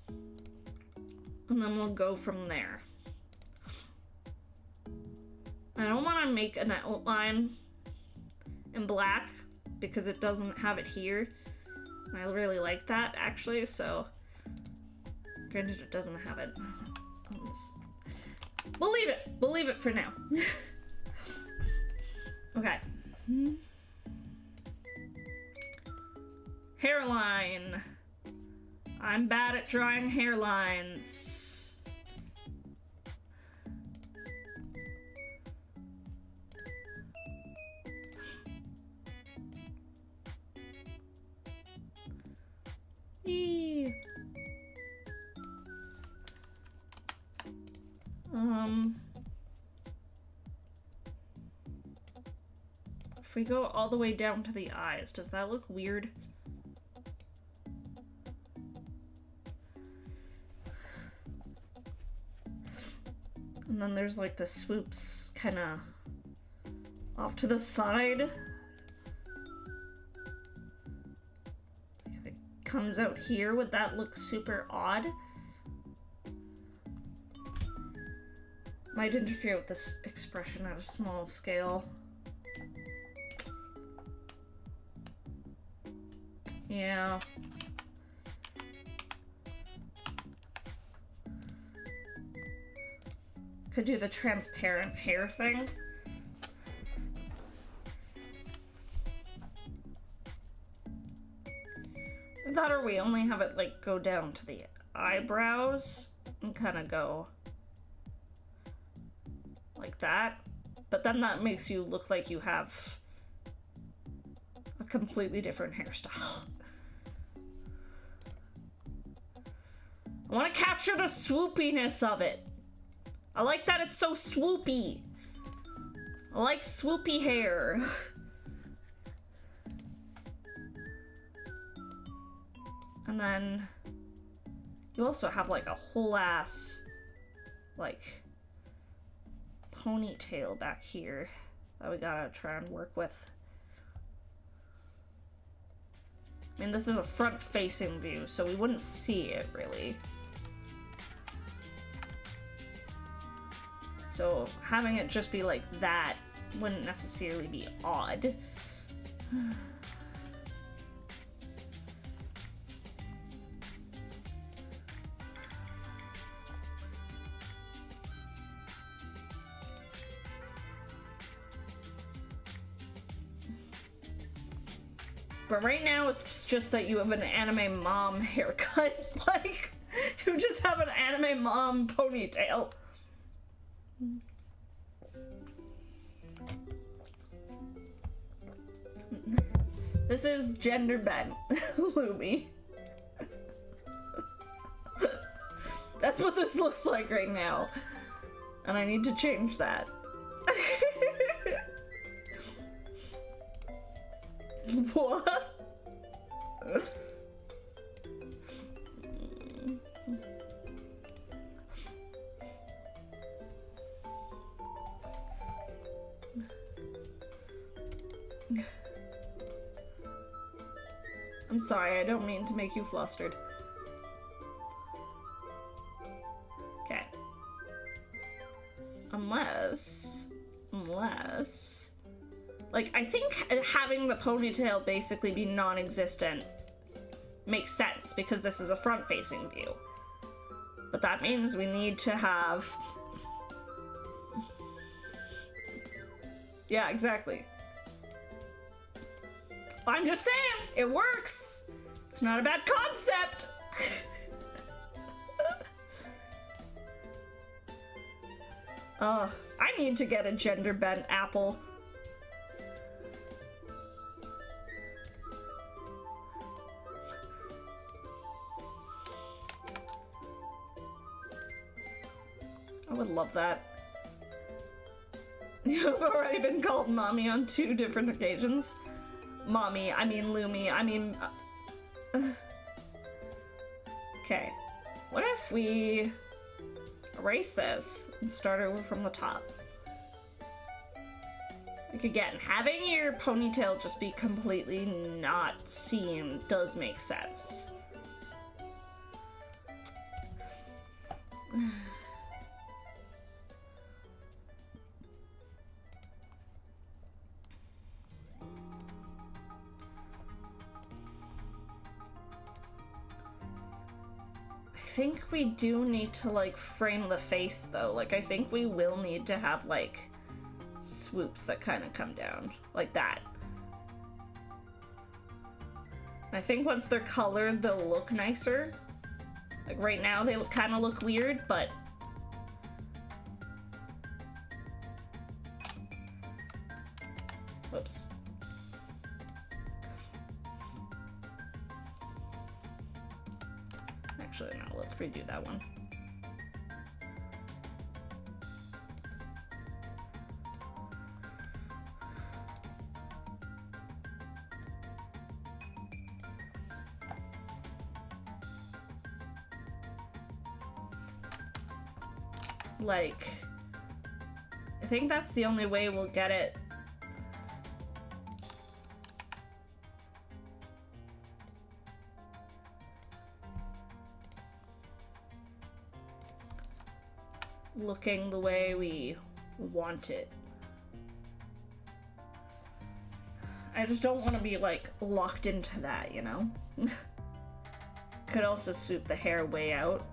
And then we'll go from there. I don't want to make an outline in black because it doesn't have it here. I really like that, actually, so... Granted, it doesn't have it on this. We'll leave it. We'll leave it for now. Okay. Hairline. I'm bad at drawing hairlines. Eee. If we go all the way down to the eyes, does that look weird? And then there's like the swoops kind of off to the side. If it comes out here, would that look super odd? Might interfere with this expression at a small scale. Yeah. Could do the transparent hair thing. That, or we only have it like go down to the eyebrows and kind of go like that. But then that makes you look like you have a completely different hairstyle. I want to capture the swoopiness of it. I like that it's so swoopy. I like swoopy hair. And then you also have like a whole ass like ponytail back here that we gotta try and work with. I mean, this is a front-facing view, so we wouldn't see it really. So having it just be like that wouldn't necessarily be odd. But right now, it's just that you have an anime mom haircut. Like, you just have an anime mom ponytail. This is gender bent, Lumi. That's what this looks like right now. And I need to change that. What? I'm sorry, I don't mean to make you flustered. Okay. Unless... Like, I think having the ponytail basically be non-existent makes sense, because this is a front-facing view. But that means we need to have... Yeah, exactly. I'm just saying, it works! It's not a bad concept! I need to get a gender-bent apple. I would love that. You've already been called mommy on 2 different occasions. Mommy, I mean Lumi, I mean... Okay. What if we erase this and start over from the top? Like, again, having your ponytail just be completely not seen does make sense. I think we do need to, like, frame the face, though. Like, I think we will need to have, like, swoops that kind of come down. Like that. I think once they're colored, they'll look nicer. Like, right now, they kind of look weird, but... Whoops. Actually, no, let's redo that one. Like, I think that's the only way we'll get it. Looking the way we want it. I just don't want to be, like, locked into that, you know? Could also swoop the hair way out.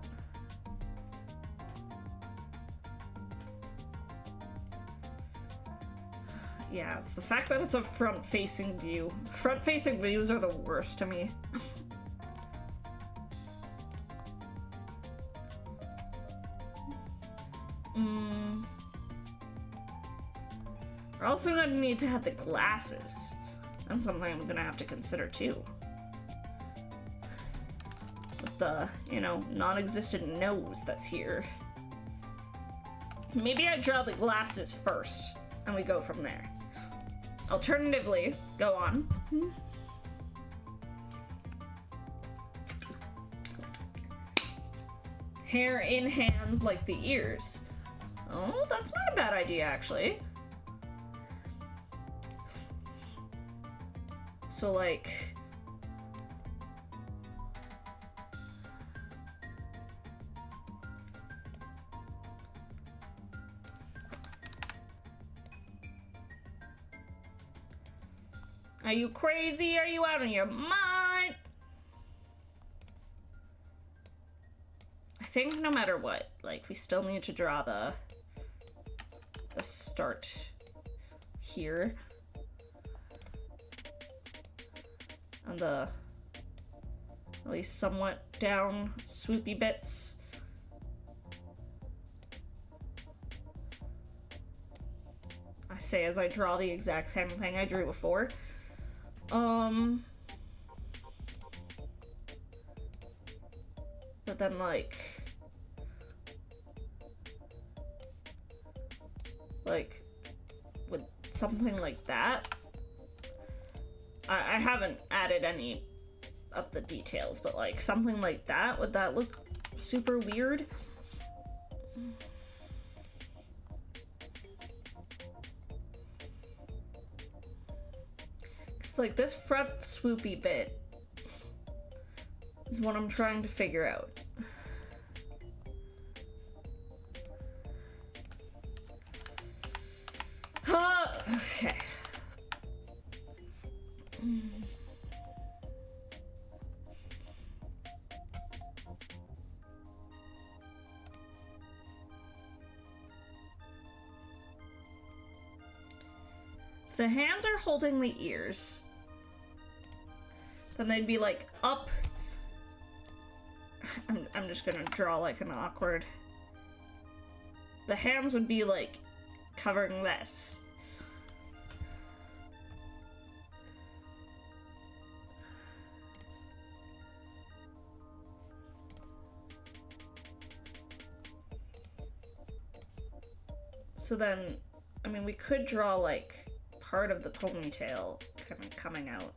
Yeah, it's the fact that it's a front-facing view. Front-facing views are the worst to me. We're also gonna need to have the glasses. That's something I'm gonna have to consider too. With the, you know, non-existent nose that's here. Maybe I draw the glasses first, and we go from there. Alternatively, go on. Hair in hands like the ears. Oh, that's not a bad idea, actually. So, like... Are you crazy? Are you out of your mind? I think no matter what, like, we still need to draw the start here. And the at least somewhat down swoopy bits. I say as I draw the exact same thing I drew before. But then, like with something like that, I haven't added any of the details, but like something like that, would that look super weird? It's like this front swoopy bit is what I'm trying to figure out. Okay. If the hands are holding the ears, then they'd be like up. I'm just gonna draw like an awkward. The hands would be like covering this. So then, I mean, we could draw like part of the ponytail kind of coming out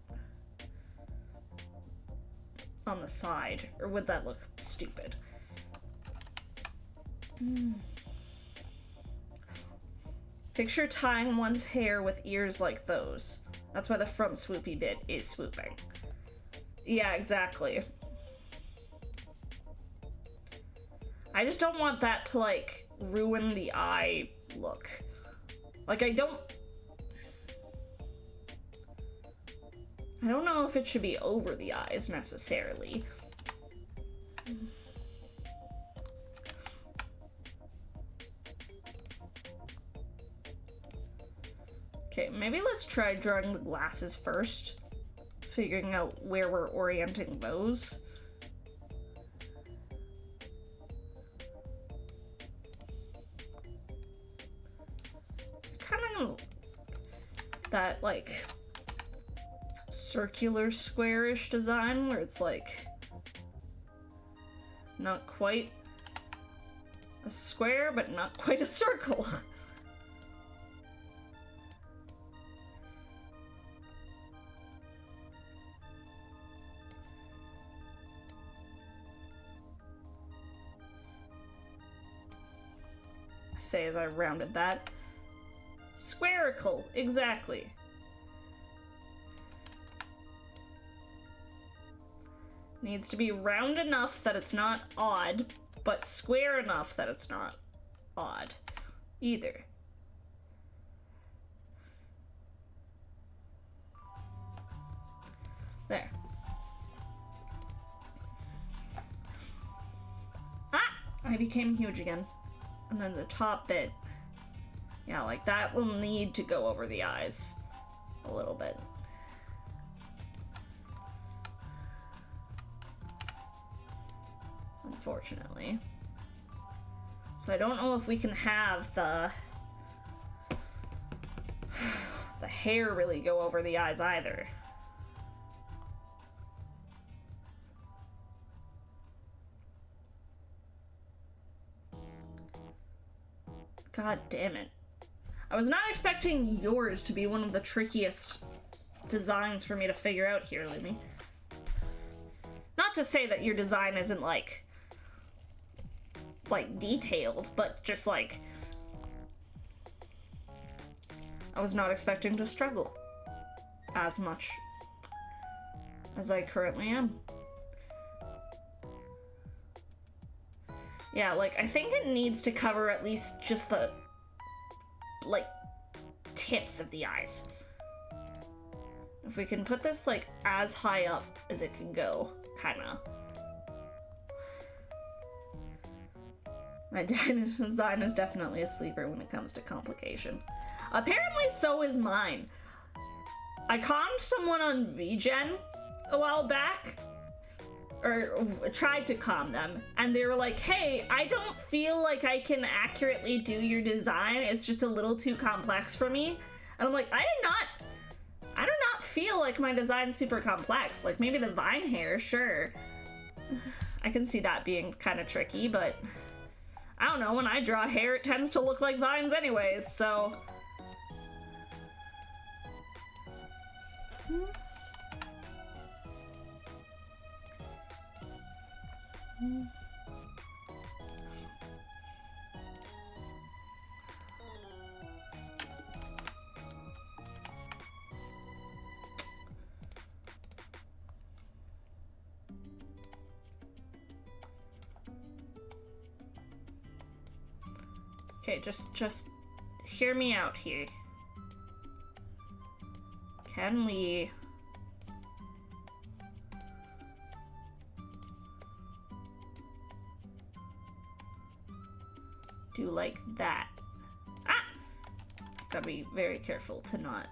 on the side, or would that look stupid? Picture tying one's hair with ears like those. That's why the front swoopy bit is swooping. Yeah, exactly. I just don't want that to like ruin the eye look. Like, I don't know if it should be over the eyes necessarily. Okay, maybe let's try drawing the glasses first, figuring out where we're orienting those. Kind of that like circular squarish design where it's like not quite a square but not quite a circle. I say as I rounded that. Squarical, exactly. Needs to be round enough that it's not odd, but square enough that it's not odd either. There. Ah! I became huge again. And then the top bit. Yeah, like that will need to go over the eyes a little bit. Unfortunately. So I don't know if we can have the hair really go over the eyes either. God damn it. I was not expecting yours to be one of the trickiest designs for me to figure out here, Lumi. Not to say that your design isn't, like, quite detailed, but just like, I was not expecting to struggle as much as I currently am. Yeah, like, I think it needs to cover at least just the, like, tips of the eyes. If we can put this, like, as high up as it can go, kinda. My design is definitely a sleeper when it comes to complication. Apparently so is mine. I calmed someone on VGen a while back, or tried to calm them, and they were like, hey, I don't feel like I can accurately do your design. It's just a little too complex for me. And I'm like, I do not feel like my design's super complex. Like, maybe the vine hair, sure. I can see that being kind of tricky, but I don't know, when I draw hair, it tends to look like vines anyways, so. Okay, just hear me out here. Can we do like that? Ah! Gotta be very careful to not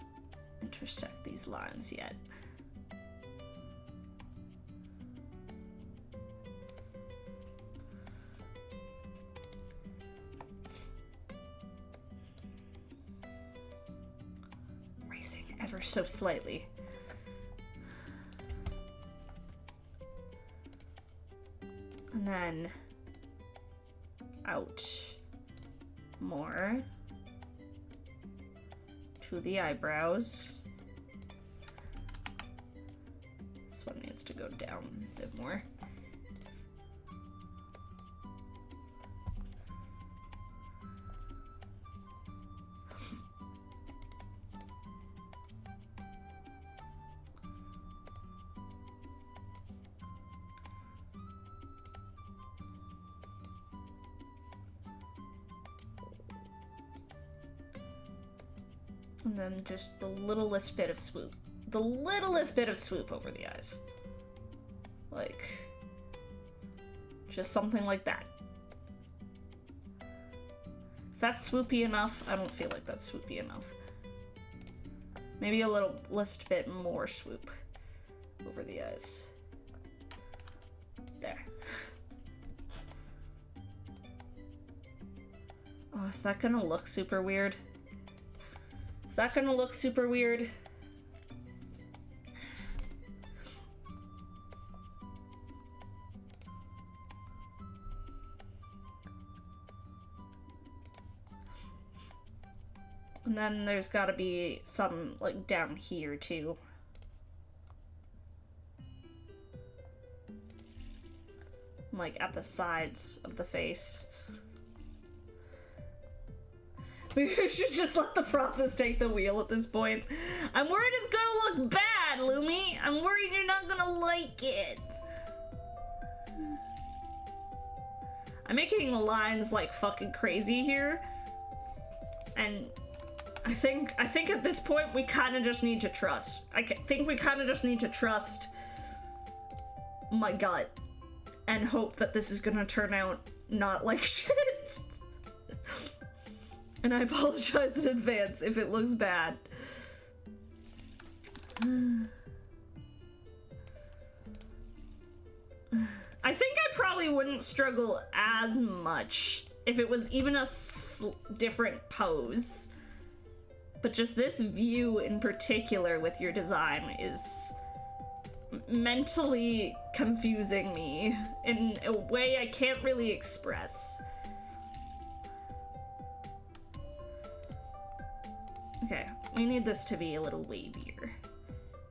intersect these lines yet. Racing ever so slightly. And then out more to the eyebrows. This one needs to go down a bit more. And then just the littlest bit of swoop. The littlest bit of swoop over the eyes. Like, just something like that. Is that swoopy enough? I don't feel like that's swoopy enough. Maybe a littlest bit more swoop over the eyes. There. Oh, is that gonna look super weird? Is that gonna look super weird? And then there's gotta be some, like, down here, too. Like, at the sides of the face. Maybe we should just let the process take the wheel at this point. I'm worried it's gonna look bad, Lumi. I'm worried you're not gonna like it. I'm making the lines like fucking crazy here. And I think at this point we kind of just need to trust. I think we kind of just need to trust my gut and hope that this is gonna turn out not like shit. And I apologize in advance if it looks bad. I think I probably wouldn't struggle as much if it was even a different pose. But just this view in particular with your design is mentally confusing me in a way I can't really express. Okay, we need this to be a little wavier.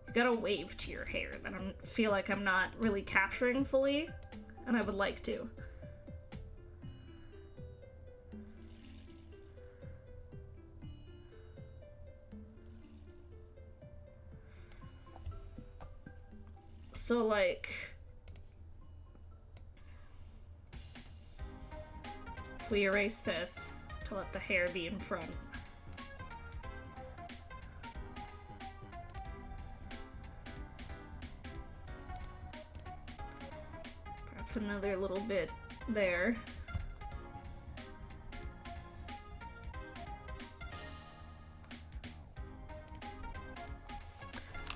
You got a wave to your hair that I feel like I'm not really capturing fully, and I would like to. So, like, if we erase this to let the hair be in front. Perhaps another little bit there.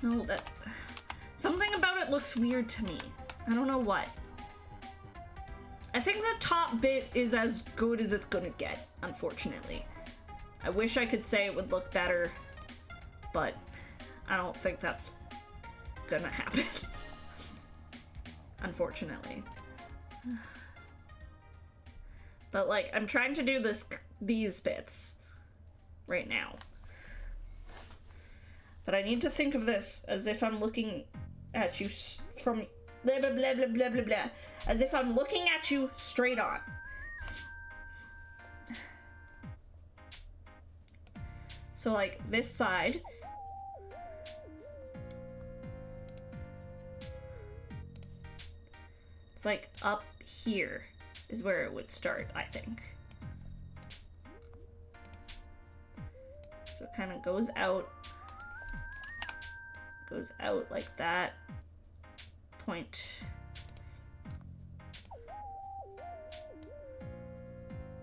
No, that... Something about it looks weird to me. I don't know what. I think the top bit is as good as it's gonna get, unfortunately. I wish I could say it would look better, but I don't think that's gonna happen. Unfortunately. But, like, I'm trying to do these bits right now. But I need to think of this as if I'm looking at you from blah blah blah blah blah blah blah. As if I'm looking at you straight on. So, like, this side. It's like up here is where it would start, I think. So it kind of goes out like that. Point.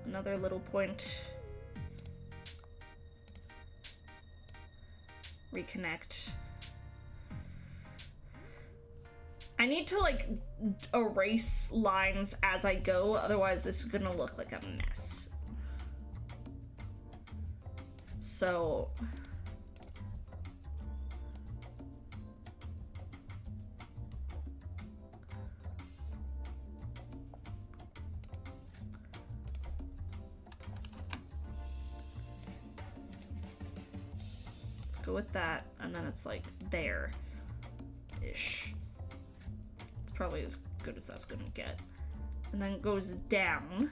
Another little point. Reconnect. I need to, like, erase lines as I go, otherwise this is gonna look like a mess. So... let's go with that, and then it's like there-ish. It's probably as good as that's gonna get. And then it goes down.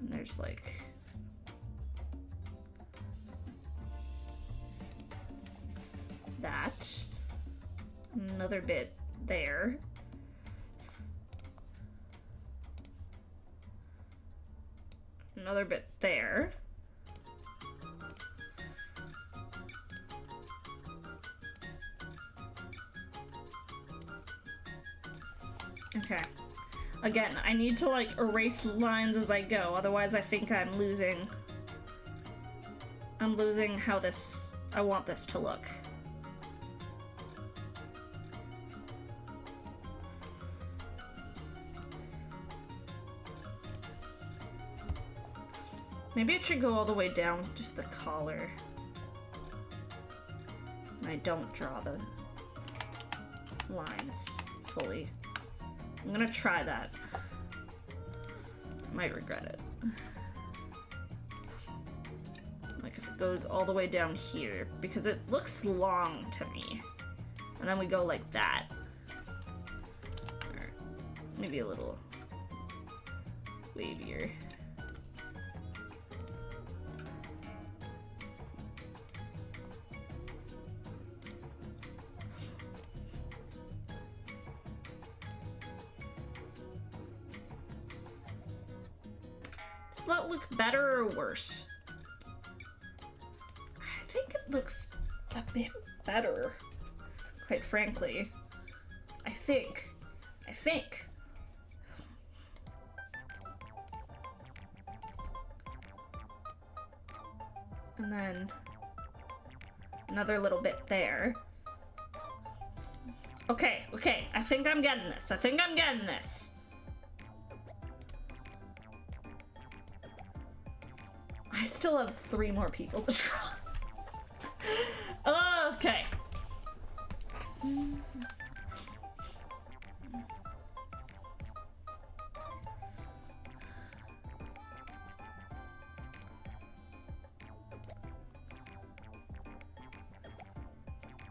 And there's like... that. Another bit there. Another bit there. Okay. Again, I need to, like, erase lines as I go, otherwise I think I'm losing how I want this to look. Maybe it should go all the way down, just the collar. And I don't draw the lines fully. I'm gonna try that. Might regret it. Like if it goes all the way down here, because it looks long to me. And then we go like that. Or maybe a little wavier. Does that look better or worse? I think it looks a bit better, quite frankly. I think. And then another little bit there. Okay, I think I'm getting this. I still have 3 more people to draw. Okay.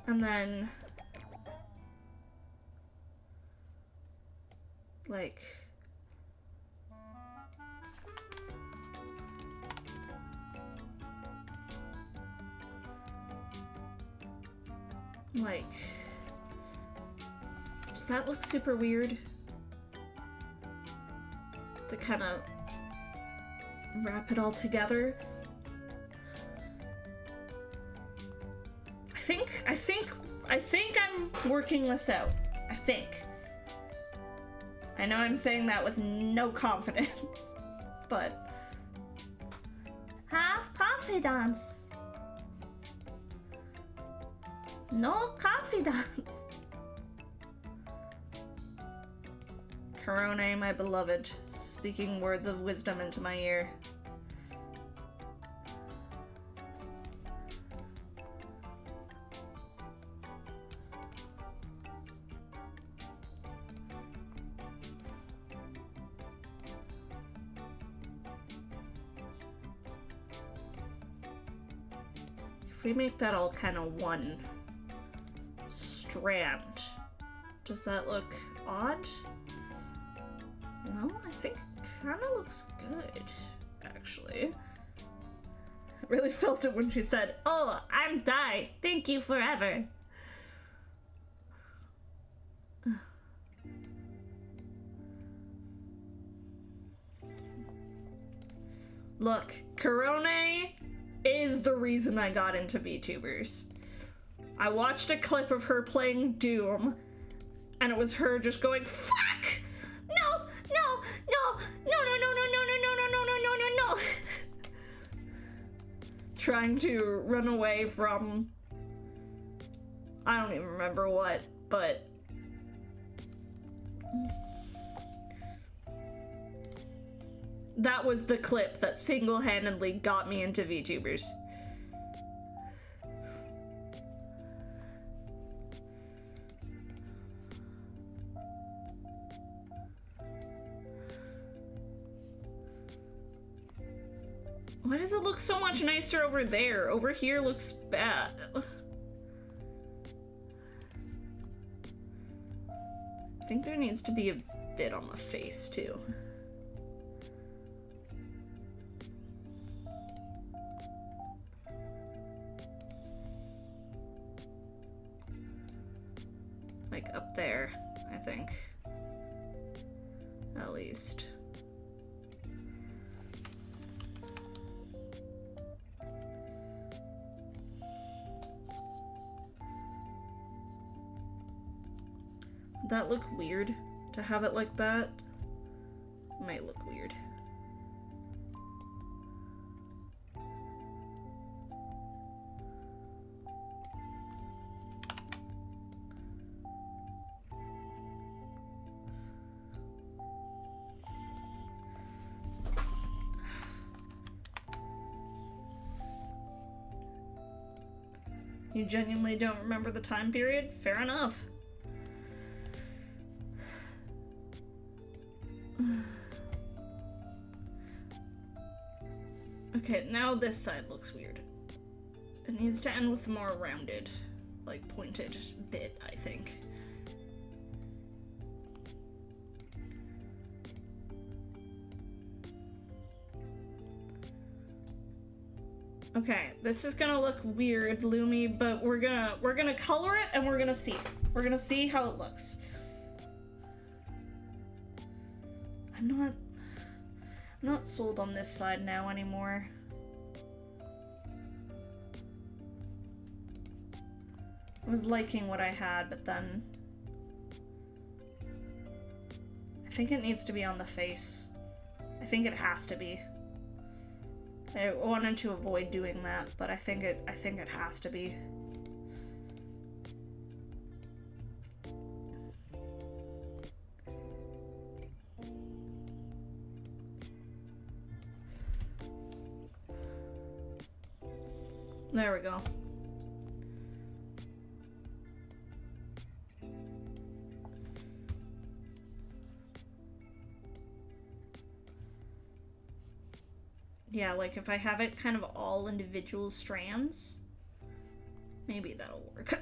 And then, like, Like, does that look super weird? To kind of wrap it all together. I think I'm working this out. I think. I know I'm saying that with no confidence, but have confidence. No confidence. Corone, my beloved, speaking words of wisdom into my ear. If we make that all kind of one strand, does that look odd? No, I think it kind of looks good, actually. I really felt it when she said, "Oh, I'm Dai. Thank you forever." Look, Corone is the reason I got into VTubers. I watched a clip of her playing Doom, and it was her just going, "Fuck! No, no, no, no, no, no, no, no, no, no, no, no, no, no, no, no." Trying to run away from, I don't even remember what, but that was the clip that single-handedly got me into VTubers. Why does it look so much nicer over there? Over here looks bad. I think there needs to be a bit on the face, too. Like up there, I think. At least. Would that look weird to have it like that? Might look weird. You genuinely don't remember the time period? Fair enough. Okay, now this side looks weird. It needs to end with a more rounded, like pointed bit, I think. Okay, this is gonna look weird, Lumi, but we're gonna color it and we're gonna see. We're gonna see how it looks. I'm not sold on this side now anymore. I was liking what I had, but then I think it needs to be on the face. I think it has to be. I wanted to avoid doing that, but I think it has to be. There we go. Yeah, like if I have it kind of all individual strands, maybe that'll work.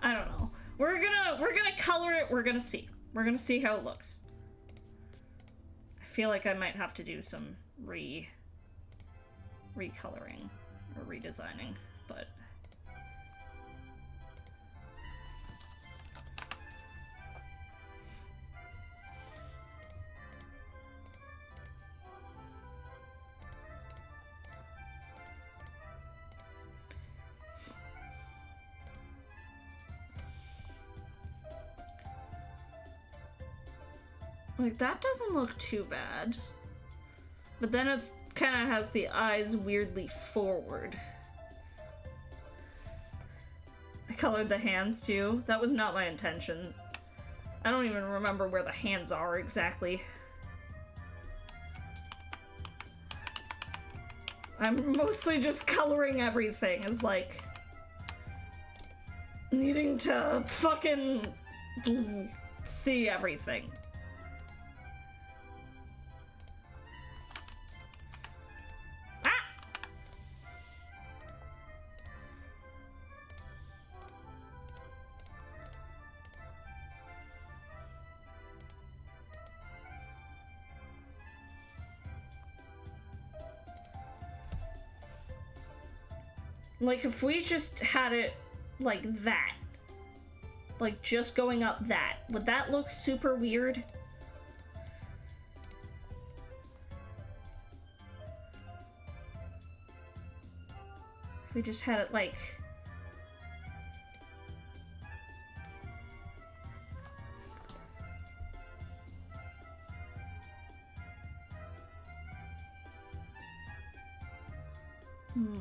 I don't know. We're gonna color it, we're gonna see. We're gonna see how it looks. I feel like I might have to do some recoloring or redesigning, but Like, that doesn't look too bad. But then it's kind of has the eyes weirdly forward. I colored the hands too. That was not my intention. I don't even remember where the hands are exactly. I'm mostly just coloring everything as like needing to fucking see everything. Like, if we just had it like that, like just going up that, would that look super weird? If we just had it like...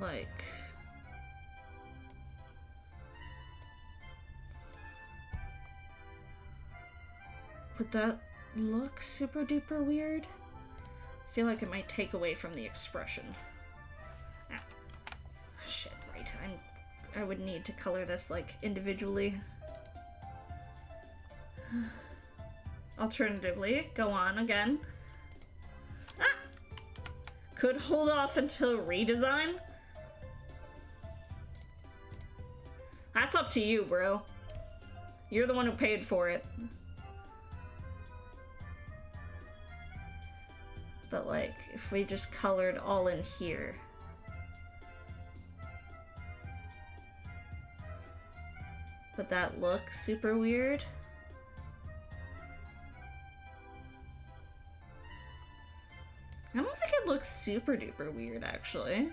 like... Would that look super duper weird? I feel like it might take away from the expression. Ah. Shit, right. I would need to color this, like, individually. Alternatively, go on again. Ah! Could hold off until redesign? That's up to you, bro. You're the one who paid for it. But, like, if we just colored all in here. Would that look super weird? I don't think it looks super duper weird, actually.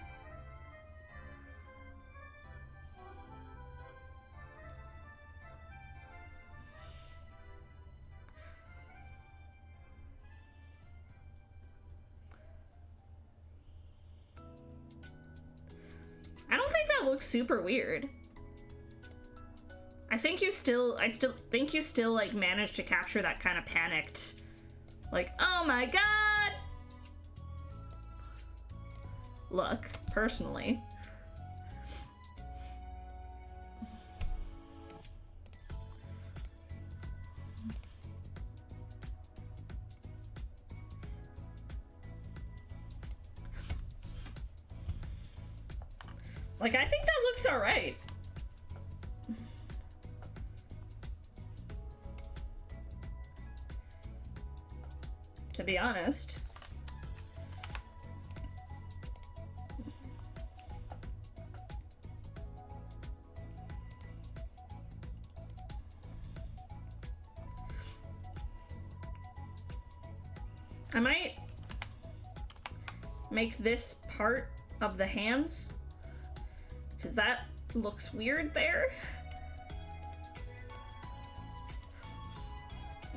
I don't think that looks super weird. I still think you still like managed to capture that kind of panicked, like, oh my god, look, personally. Like, I think that looks alright. To be honest. I might make this part of the hands, because that looks weird there.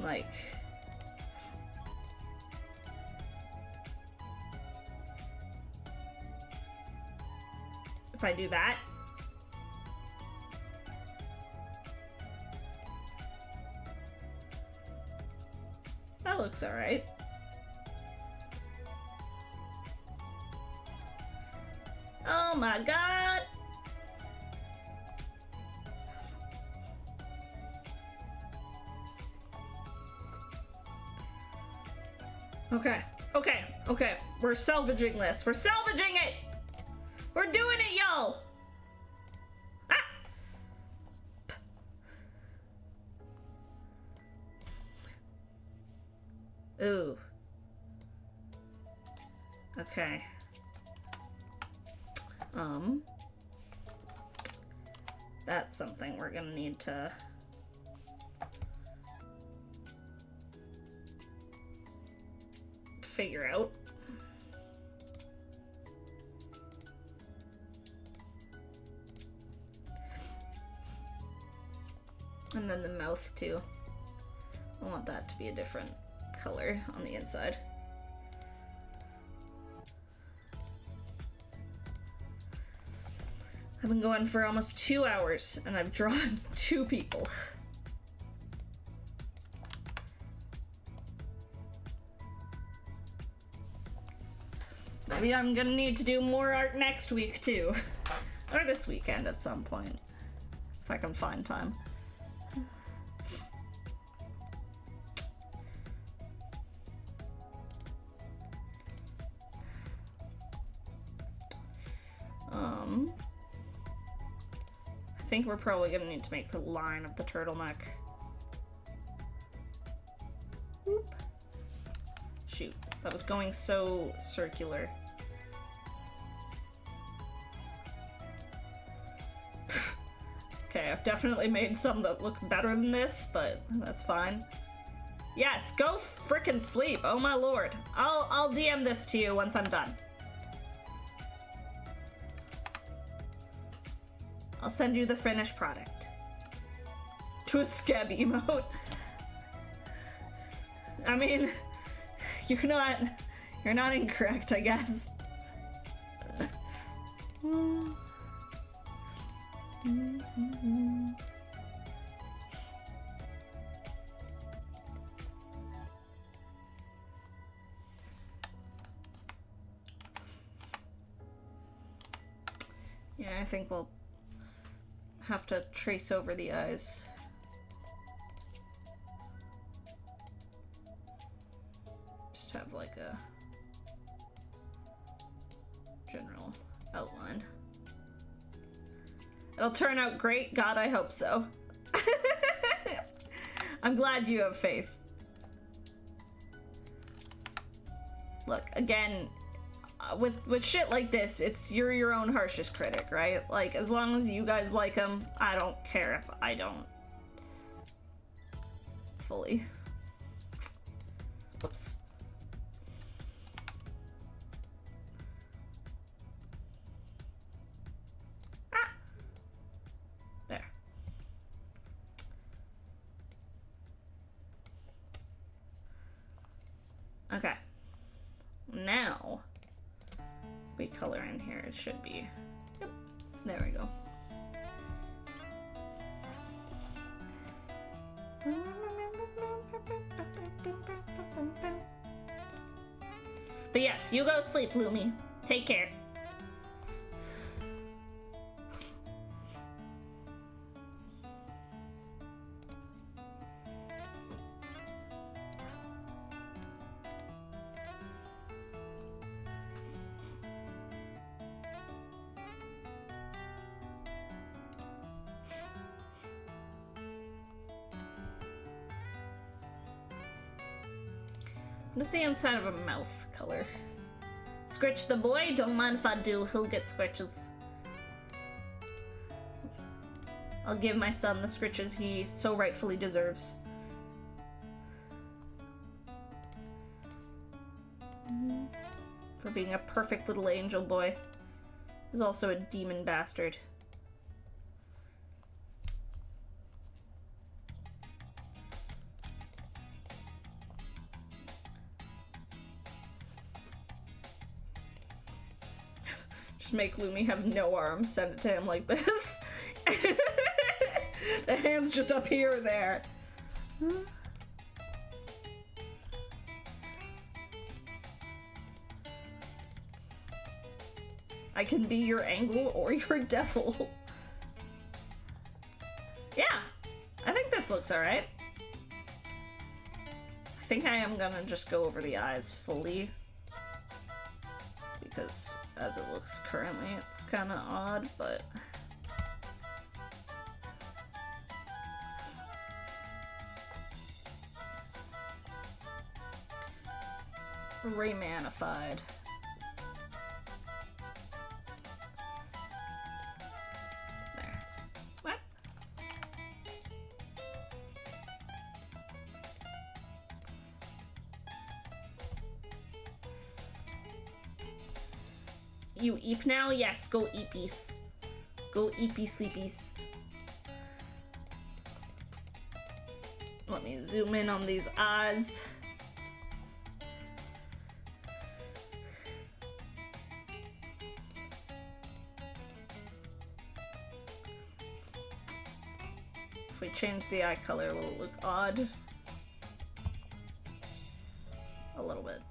Like... if I do that. That looks alright. Oh my god! Okay, okay, okay. We're salvaging this. We're salvaging it! We're doing it, y'all! Ah! Ooh. Okay. That's something we're gonna need to figure out. And then the mouth too. I want that to be a different color on the inside. I've been going for almost 2 hours and I've drawn 2 people. Maybe I'm gonna need to do more art next week too. Or this weekend at some point. If I can find time. I think we're probably gonna need to make the line of the turtleneck. Whoop. Shoot, that was going so circular. Okay, I've definitely made some that look better than this, but that's fine. Yes, go frickin' sleep. Oh my lord. I'll DM this to you once I'm done. I'll send you the finished product. To a scab emote. I mean, you're not incorrect, I guess. Yeah, I think we'll have to trace over the eyes. Just have like a general outline. It'll turn out great. God, I hope so. I'm glad you have faith. Look, again, with shit like this, you're your own harshest critic, right? Like, as long as you guys like them, I don't care if I don't. Fully. Whoops. Ah! There. Okay. Now we color in here. It should be. Yep. There we go. But yes, you go sleep, Lumi. Take care. What is the inside of a mouth color? Scritch the boy? Don't mind if I do. He'll get scritches. I'll give my son the scritches he so rightfully deserves. For being a perfect little angel boy. He's also a demon bastard. Just make Lumi have no arms, send it to him like this. The hand's just up here or there. I can be your angle or your devil. Yeah, I think this looks alright. I think I am gonna just go over the eyes fully. Because as it looks currently, it's kind of odd, but... Raymanified. There. What? You eep now? Yes, go eepies. Go eepy sleepies. Let me zoom in on these eyes. If we change the eye color, will it look odd? A little bit.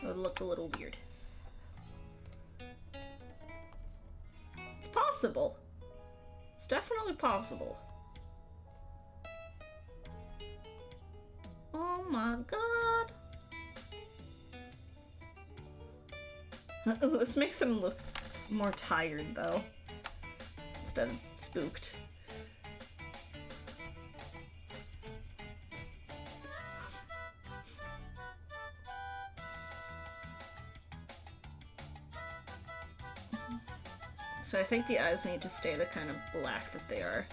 It would look a little weird. It's possible. It's definitely possible. Oh my god. This makes him look more tired, though, instead of spooked. So I think the eyes need to stay the kind of black that they are.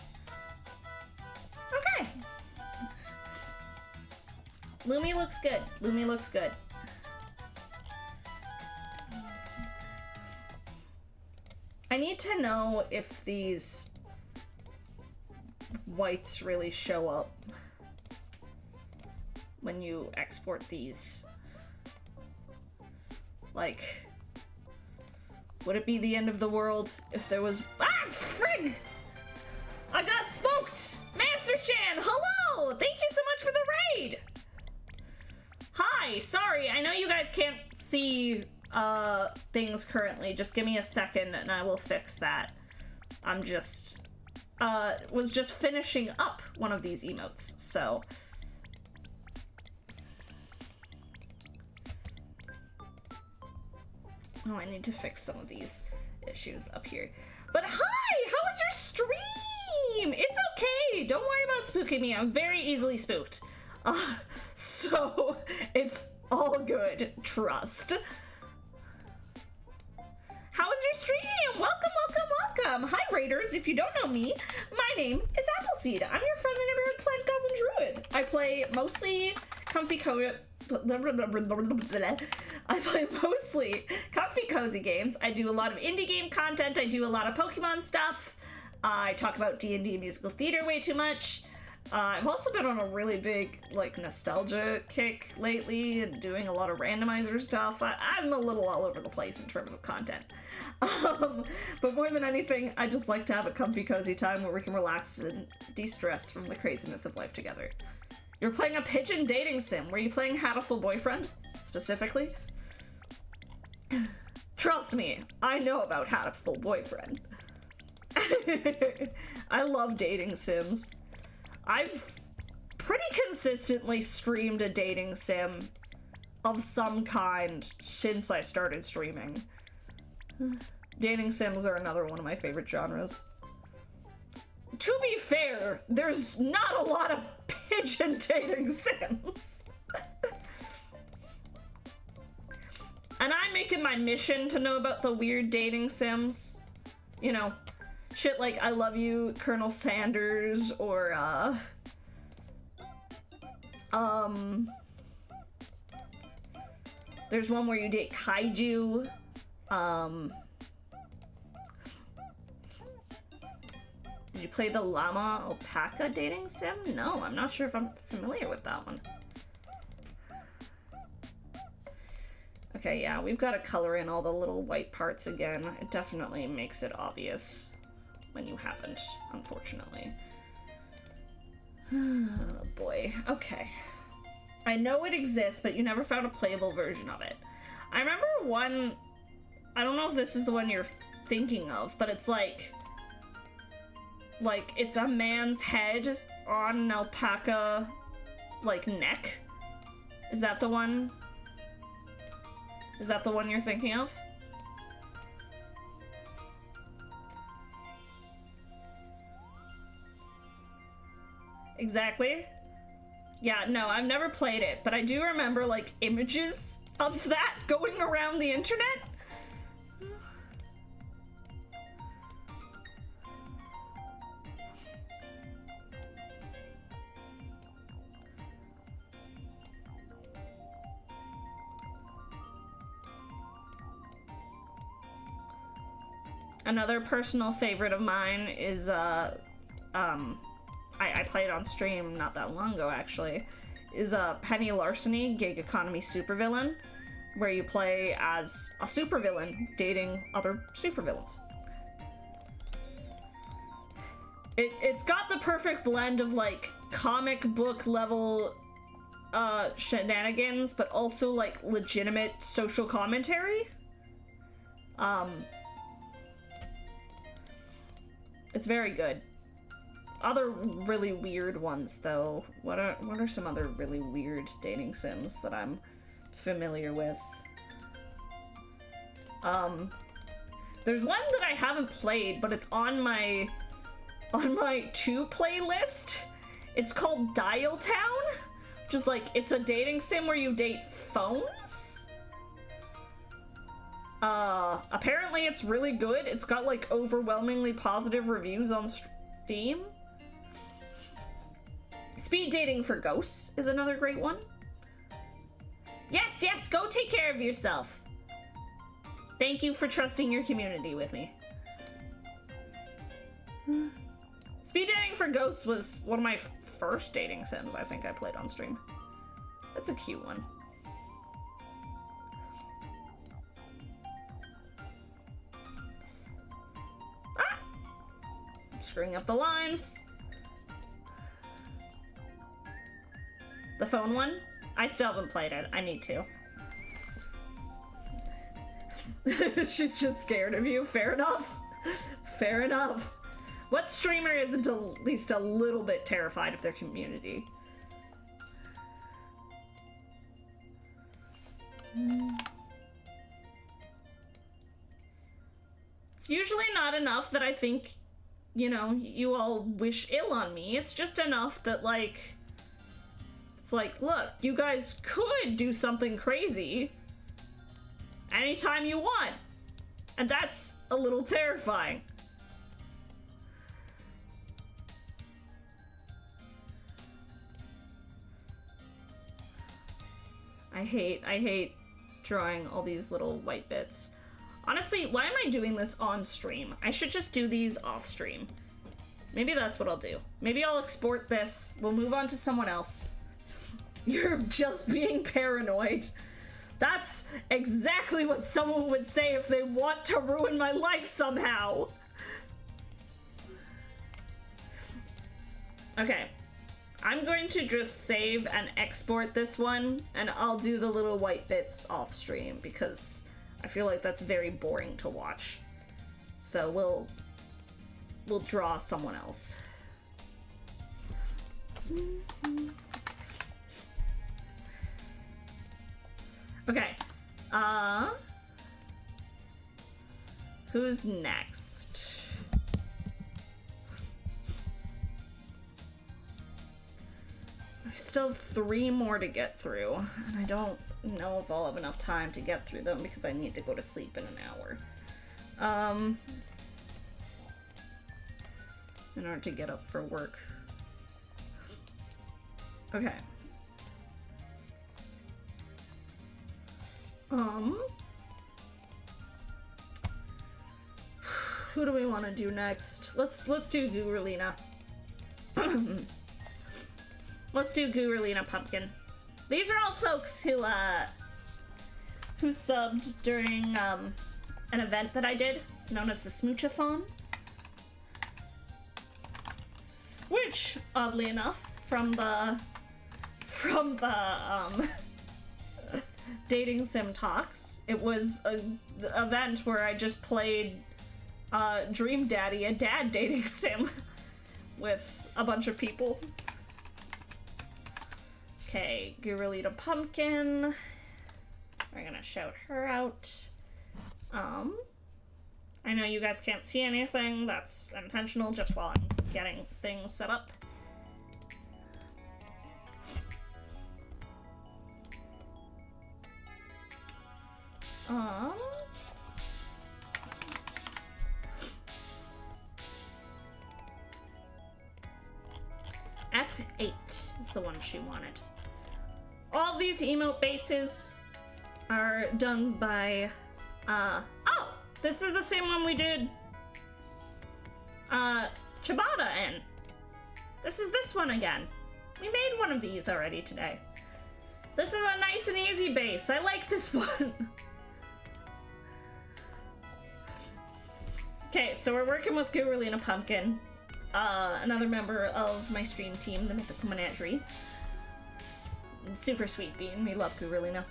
Okay! Lumi looks good. Lumi looks good. I need to know if these whites really show up when you export these. Like, would it be the end of the world if there was— ah, frig! I got smoked! Mancer-chan, hello! Thank you so much for the raid! Hi, sorry, I know you guys can't see things currently. Just give me a second and I will fix that. I'm just, was just finishing up one of these emotes, so. Oh, I need to fix some of these issues up here. But hi, how was your stream? It's okay, don't worry about spooking me. I'm very easily spooked. So it's all good, trust. How was your stream? Welcome, welcome, welcome. Hi, Raiders. If you don't know me, my name is Appleseed. I'm your friendly neighborhood plant goblin druid. I play mostly comfy cozy games. I do a lot of indie game content. I do a lot of Pokemon stuff. I talk about D&D musical theater way too much. I've also been on a really big, like, nostalgia kick lately and doing a lot of randomizer stuff. I'm a little all over the place in terms of content. But more than anything, I just like to have a comfy, cozy time where we can relax and de-stress from the craziness of life together. You're playing a pigeon dating sim. Were you playing Hatful Boyfriend, specifically? Trust me, I know about Hatful Boyfriend. I love dating sims. I've pretty consistently streamed a dating sim of some kind since I started streaming. Dating sims are another one of my favorite genres. To be fair, there's not a lot of pigeon dating sims. And I'm making my mission to know about the weird dating sims. You know, shit like I Love You, Colonel Sanders, or, there's one where you date kaiju, did you play the llama alpaca dating sim? No, I'm not sure if I'm familiar with that one. Okay, yeah, we've got to color in all the little white parts again. It definitely makes it obvious when you haven't, unfortunately. Oh boy, okay. I know it exists, but you never found a playable version of it. I remember one, I don't know if this is the one you're thinking of, but it's like it's a man's head on an alpaca, like, neck. Is that the one? Is that the one you're thinking of? Exactly. Yeah, no, I've never played it, but I do remember, like, images of that going around the internet. Another personal favorite of mine is, I played on stream not that long ago, actually, is Penny Larceny, Gig Economy Supervillain, where you play as a supervillain dating other supervillains. It's got the perfect blend of like comic book level shenanigans, but also like legitimate social commentary. It's very good. Other really weird ones though. What are some other really weird dating sims that I'm familiar with? There's one that I haven't played, but it's on my to play list. It's called Dial Town, which is like, it's a dating sim where you date phones. Apparently it's really good. It's got like overwhelmingly positive reviews on Steam. Speed dating for ghosts is another great one. Yes, yes, go take care of yourself. Thank you for trusting your community with me. Speed dating for ghosts was one of my first dating sims I think I played on stream. That's a cute one. Ah! I'm screwing up the lines. The phone one? I still haven't played it. I need to. She's just scared of you. Fair enough. Fair enough. What streamer isn't at least a little bit terrified of their community? It's usually not enough that I think, you know, you all wish ill on me. It's just enough that, like, it's like, look, you guys could do something crazy anytime you want. And that's a little terrifying. I hate drawing all these little white bits. Honestly, why am I doing this on stream? I should just do these off stream. Maybe that's what I'll do. Maybe I'll export this. We'll move on to someone else. You're just being paranoid. That's exactly what someone would say if they want to ruin my life somehow. Okay. I'm going to just save and export this one, and I'll do the little white bits off stream because I feel like that's very boring to watch. So we'll draw someone else. Okay. Who's next? I still have 3 more to get through, and I don't know if I'll have enough time to get through them because I need to go to sleep in an hour. In order to get up for work. Okay. Who do we want to do next? Let's do Gurulina. Let's do Gurulina Pumpkin. These are all folks who subbed during an event that I did known as the Smoochathon, which oddly enough from the Dating Sim Talks, it was an event where I just played Dream Daddy, a dad dating sim, with a bunch of people. Okay, Gurulita Pumpkin. We're gonna shout her out. I know you guys can't see anything. That's intentional, just while I'm getting things set up. F8 is the one she wanted. All these emote bases are done by, oh! This is the same one we did, Ciabatta in. This is this one again. We made one of these already today. This is a nice and easy base. I like this one. Okay, so we're working with Gurulina Pumpkin. another member of my stream team, the Mythical Menagerie. Super sweet bean. We love Gurulina.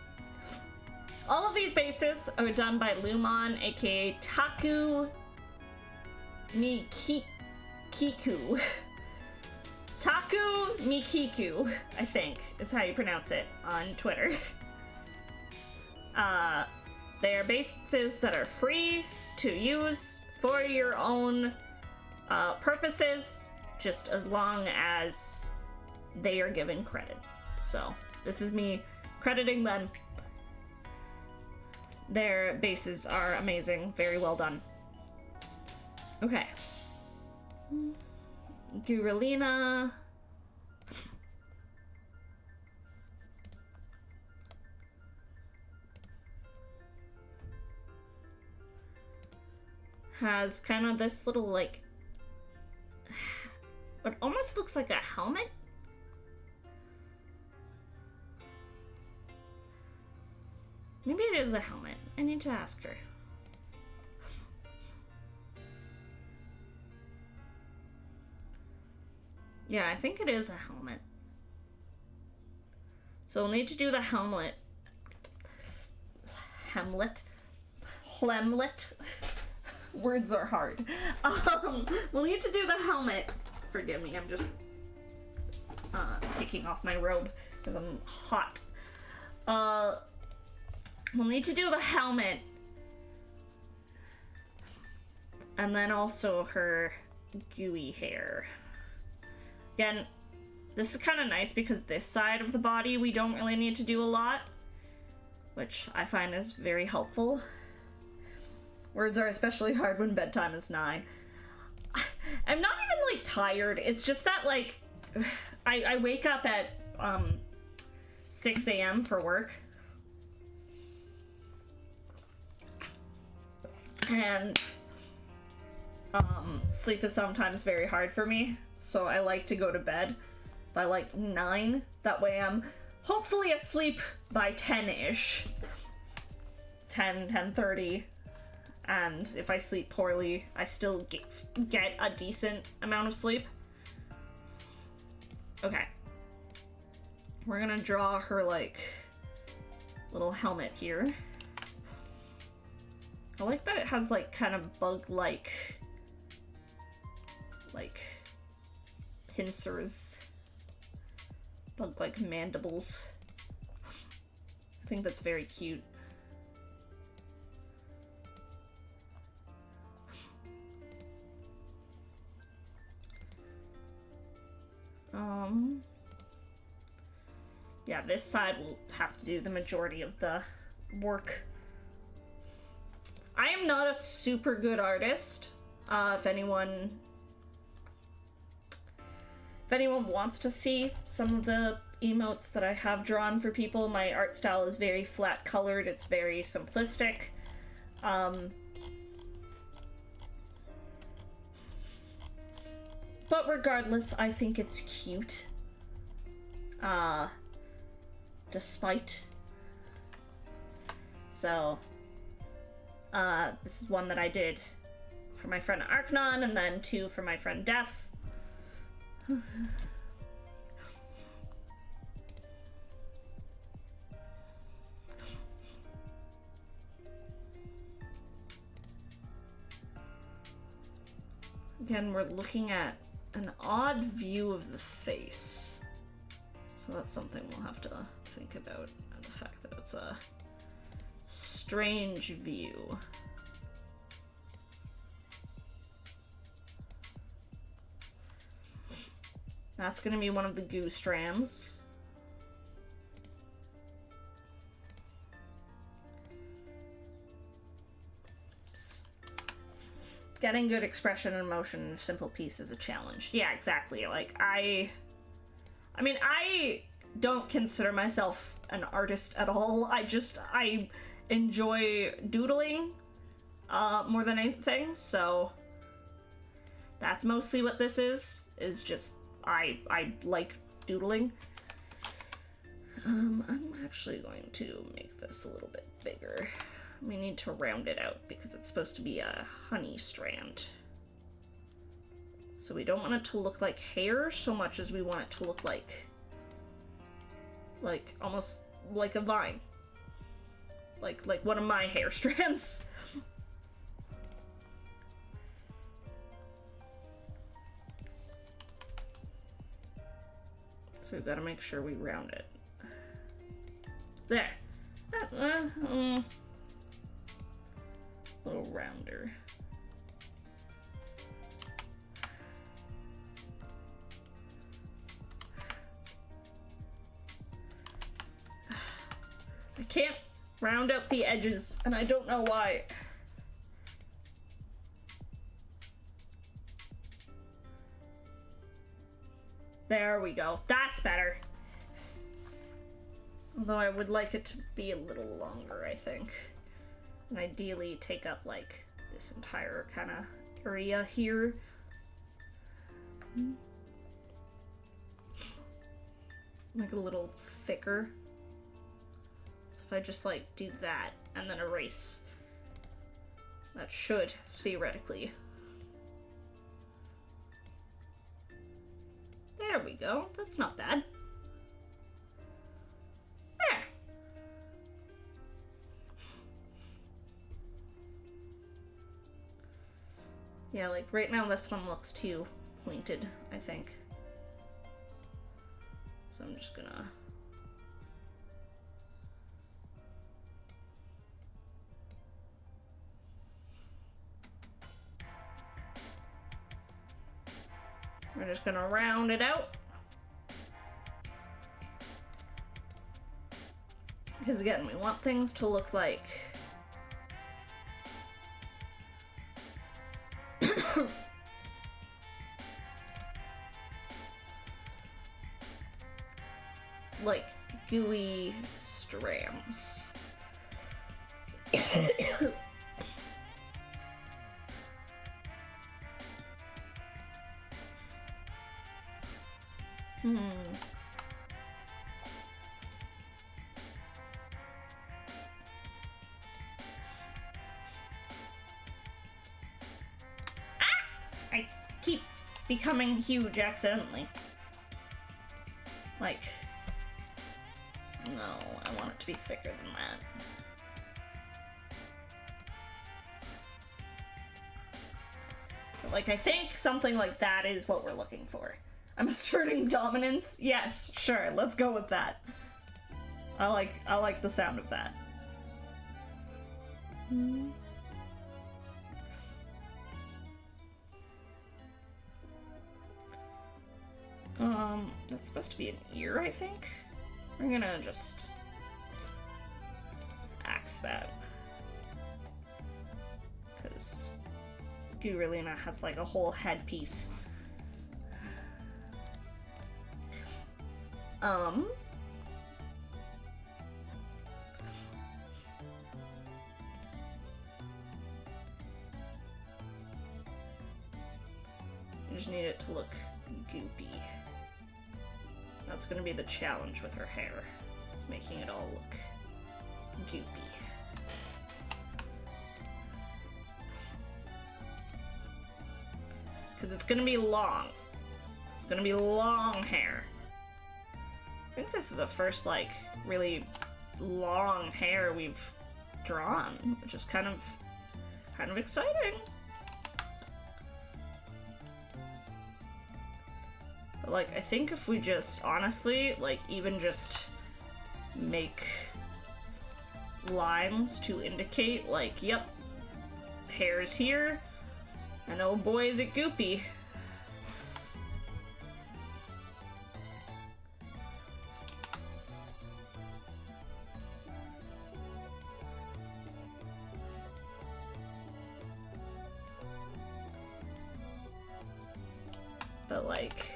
All of these bases are done by Lumon, aka Taku Mikiku. Taku Mikiku, I think, is how you pronounce it on Twitter. They are bases that are free to use for your own purposes, just as long as they are given credit. So, this is me crediting them. Their bases are amazing. Very well done. Okay. Gurulina. Has kind of this little, like, what almost looks like a helmet. Maybe it is a helmet. I need to ask her. Yeah, I think it is a helmet. So we'll need to do the helmet. Hemlet. Words are hard. We'll need to do the helmet. Forgive me, I'm just taking off my robe because I'm hot. We'll need to do the helmet. And then also her gooey hair. Again, this is kind of nice because this side of the body we don't really need to do a lot, which I find is very helpful. Words are especially hard when bedtime is nigh. I'm not even, like, tired. It's just that, like, I wake up at 6 a.m. for work. And sleep is sometimes very hard for me, so I like to go to bed by, like, 9. That way I'm hopefully asleep by 10-ish. 10:30. And if I sleep poorly, I still get a decent amount of sleep. Okay. We're gonna draw her, like, little helmet here. I like that it has, like, kind of bug-like, like, pincers. Bug-like mandibles. I think that's very cute. Yeah, this side will have to do the majority of the work. I am not a super good artist. If anyone wants to see some of the emotes that I have drawn for people, my art style is very flat colored. It's very simplistic. But regardless, I think it's cute. Despite. So, this is one that I did for my friend Arknon, and then 2 for my friend Death. Again, we're looking at an odd view of the face. So that's something we'll have to think about, the fact that it's a strange view. That's gonna be one of the goo strands. Getting good expression and motion in a simple piece is a challenge. Yeah, exactly. Like, I mean, I don't consider myself an artist at all. I enjoy doodling more than anything, so that's mostly what this is just I like doodling. I'm actually going to make this a little bit bigger. We need to round it out because it's supposed to be a honey strand. So we don't want it to look like hair so much as we want it to look like almost like a vine. Like one of my hair strands. So we've got to make sure we round it. There. A little rounder. I can't round out the edges, and I don't know why. There we go. That's better. Although I would like it to be a little longer, I think. And ideally take up, like, this entire kind of area here. Like a little thicker. So if I just, like, do that and then erase, that should, theoretically. There we go. That's not bad. There. Yeah, like right now this one looks too pointed, I think. So I'm just gonna... We're just gonna round it out. Because again, we want things to look like like gooey strands. I keep becoming huge accidentally. Like, no, I want it to be thicker than that. But like, I think something like that is what we're looking for. I'm asserting dominance. Yes, sure, let's go with that. I like the sound of that. That's supposed to be an ear, I think. We're gonna just axe that. Because Gurulina has like a whole headpiece. You just need it to look goopy. That's gonna be the challenge with her hair. It's making it all look goopy. Because it's gonna be long. It's gonna be long hair. I think this is the first, like, really long hair we've drawn, which is kind of exciting. But, like, I think if we just, honestly, like, even just make lines to indicate, like, yep, hair's here, and oh boy is it goopy. But, like,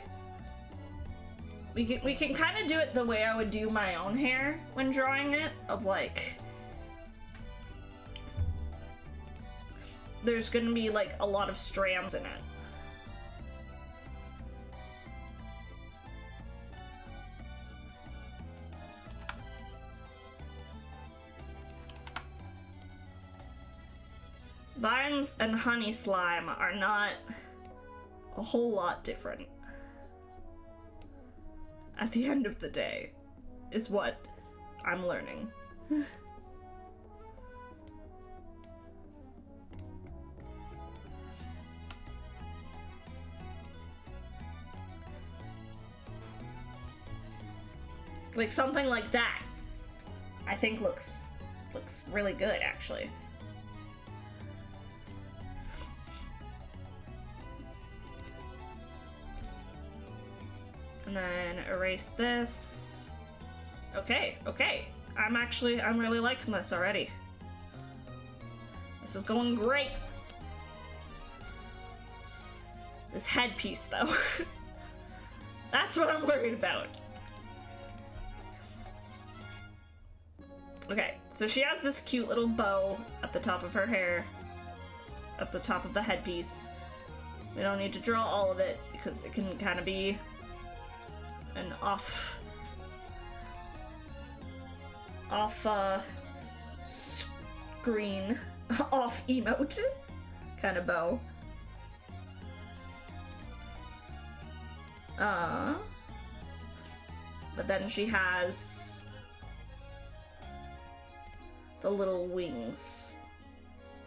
we can kind of do it the way I would do my own hair when drawing it, of, like, there's gonna be, like, a lot of strands in it. Vines and honey slime are not a whole lot different. At the end of the day, is what I'm learning. Like something like that, I think looks really good, actually. And then erase this. Okay, okay. I'm really liking this already. This is going great. This headpiece, though. That's what I'm worried about. Okay, so she has this cute little bow at the top of her hair, at the top of the headpiece. We don't need to draw all of it because it can kind of be an screen, off emote kind of bow. But then she has the little wings,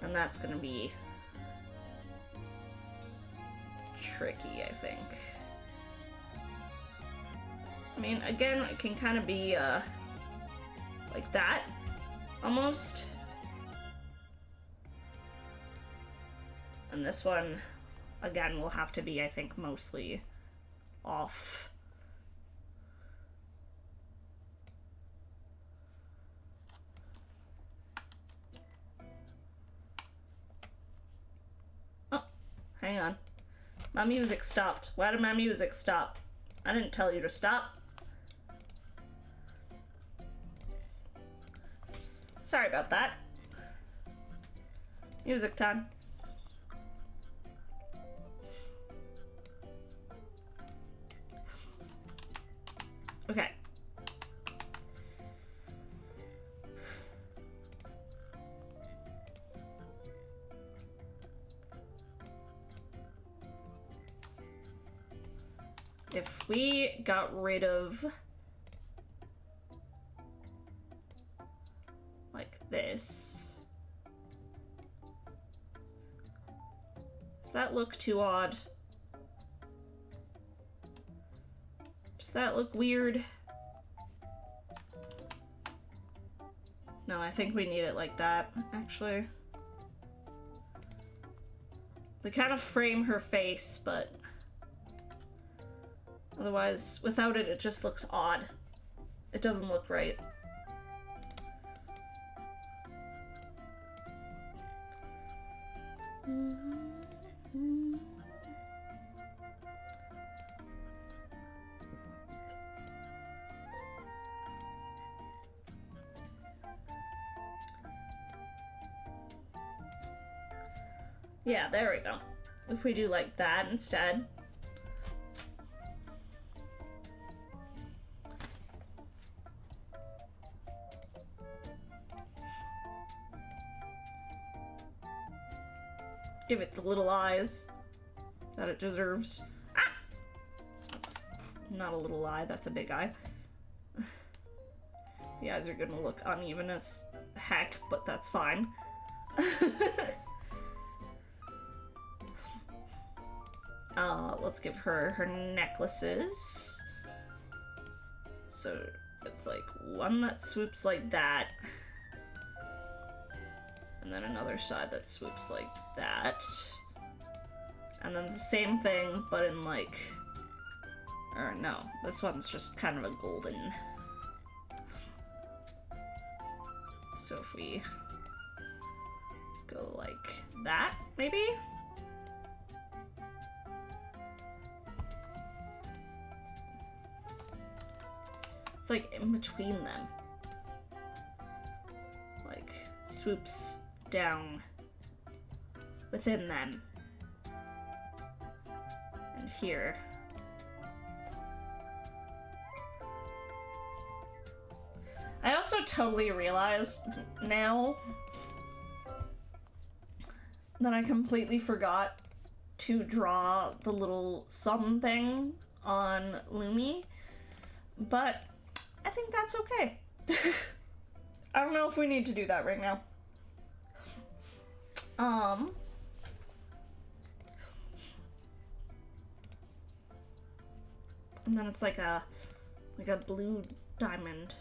and that's gonna be tricky, I think. I mean, again, it can kind of be like that almost, and this one again will have to be, I think, mostly off. Hang on. My music stopped. Why did my music stop? I didn't tell you to stop. Sorry about that. Music time. Okay. If we got rid of like this, does that look too odd? Does that look weird? No, I think we need it like that, actually. They kind of frame her face, but otherwise, without it, it just looks odd. It doesn't look right. Yeah, there we go. If we do like that instead. Give it the little eyes that it deserves. Ah! That's not a little eye, that's a big eye. The eyes are gonna look uneven as heck, but that's fine. Let's give her her necklaces. So it's like one that swoops like that, and then another side that swoops like that, and then the same thing but in like, or no, this one's just kind of a golden. So if we go like that, maybe? It's like in between them. Like swoops down within them. And here. I also totally realized now that I completely forgot to draw the little sun thing on Lumi, but I think that's okay. I don't know if we need to do that right now. And then it's like a blue diamond.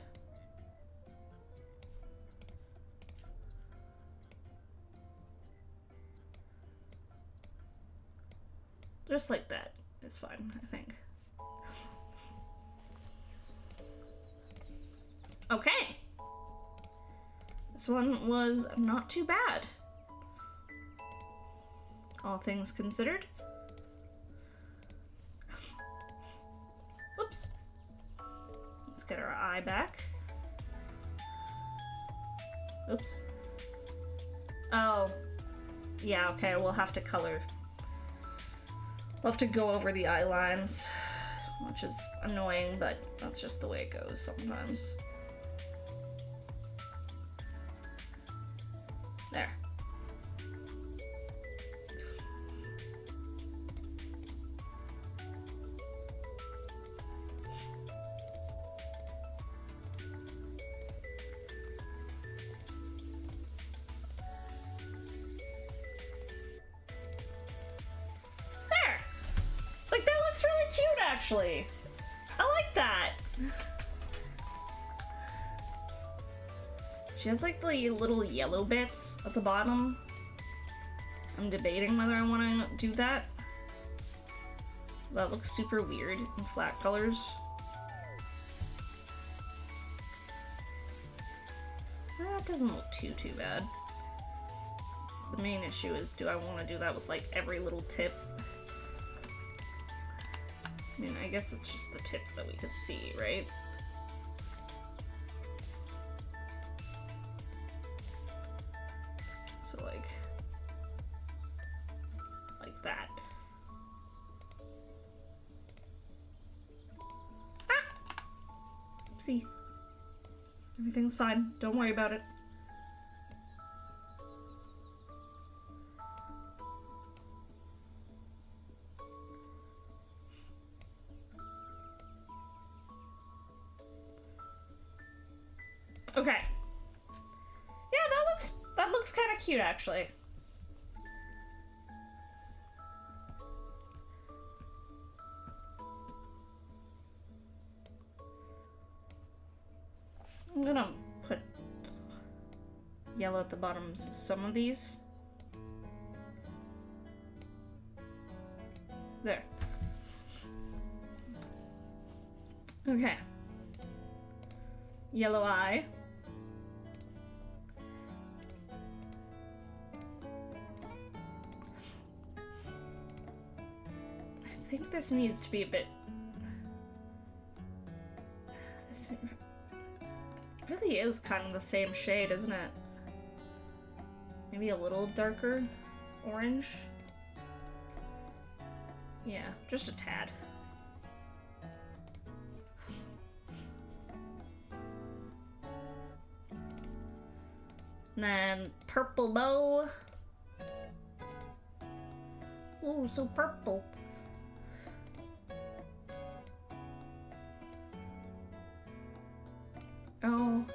Just like that is fine, I think. Okay. This one was not too bad, all things considered. Oops. Let's get our eye back. Oops. Oh. Yeah, okay, we'll have to color. We'll have to go over the eye lines, which is annoying, but that's just the way it goes sometimes. There. Like, that looks really cute, actually. I like that. She has, like, the little yellow bits at the bottom. I'm debating whether I want to do that. That looks super weird in flat colors. That doesn't look too bad. The main issue is, do I want to do that with, like, every little tip? I mean, I guess it's just the tips that we could see, right? So, like that. Ah! Oopsie. Everything's fine. Don't worry about it. Okay. Yeah, that looks kind of cute, actually. I'm gonna put yellow at the bottoms of some of these. There. Okay. Yellow eye. I think this needs to be a bit... It really is kind of the same shade, isn't it? Maybe a little darker orange. Yeah, just a tad. And then purple bow. Ooh, so purple. Oh.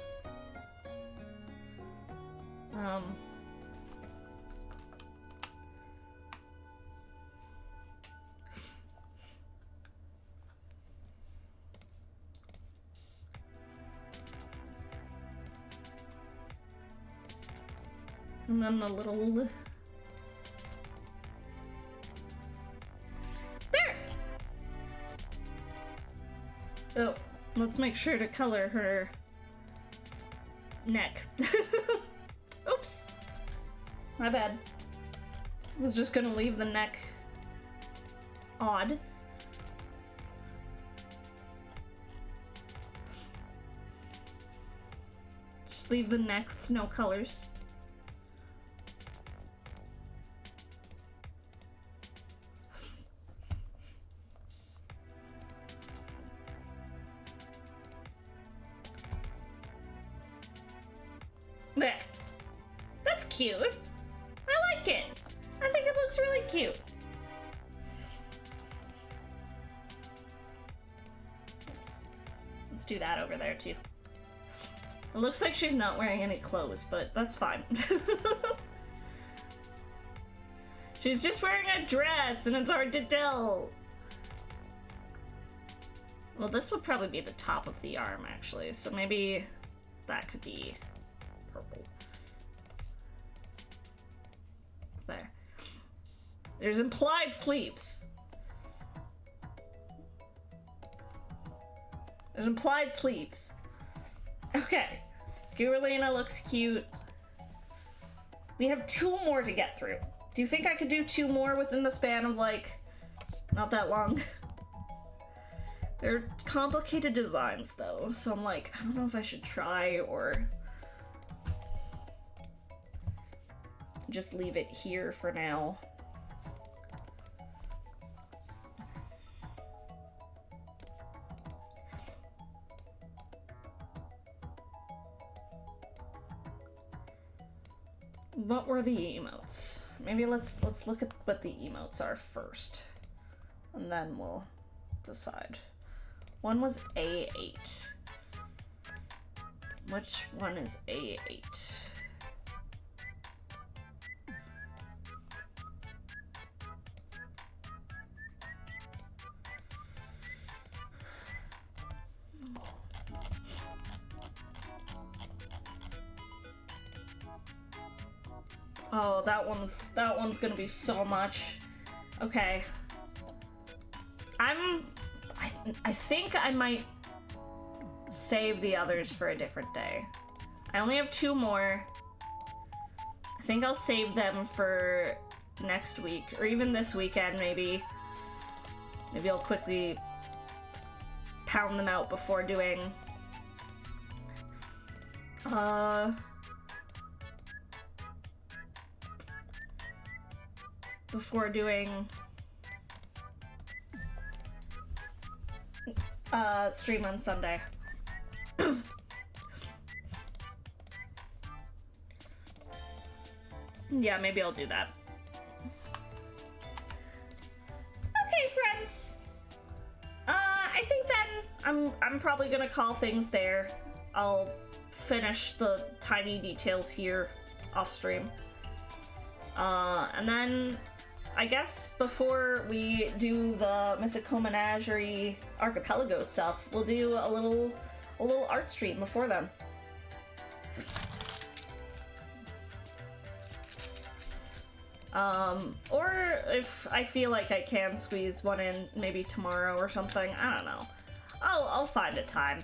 And then the little... There! Oh, let's make sure to color her neck. Oops. My bad. I was just gonna leave the neck odd. Just leave the neck with no colors. There. That's cute. I like it. I think it looks really cute. do that over there too. It looks like she's not wearing any clothes, but that's fine. She's just wearing a dress and it's hard to tell. Well, this would probably be the top of the arm, actually, so maybe that could be purple. There. There's implied sleeves. There's implied sleeves. Okay. Gurlina looks cute. We have 2 more to get through. Do you think I could do 2 more within the span of, like, not that long? They're complicated designs, though, so I'm like, I don't know if I should try or just leave it here for now. What were the emotes? Maybe let's look at what the emotes are first, and then we'll decide. One was A8. Which one is A8? Oh, that one's gonna be so much. Okay. I think I might save the others for a different day. I only have 2 more. I think I'll save them for next week, or even this weekend, maybe. Maybe I'll quickly pound them out before doing stream on Sunday. Yeah, maybe I'll do that. Okay, friends. I think then I'm probably gonna call things there. I'll finish the tiny details here off stream. And then I guess before we do the Mythical Menagerie Archipelago stuff, we'll do a little art stream before then. Or if I feel like I can squeeze one in maybe tomorrow or something, I don't know. I'll find a time.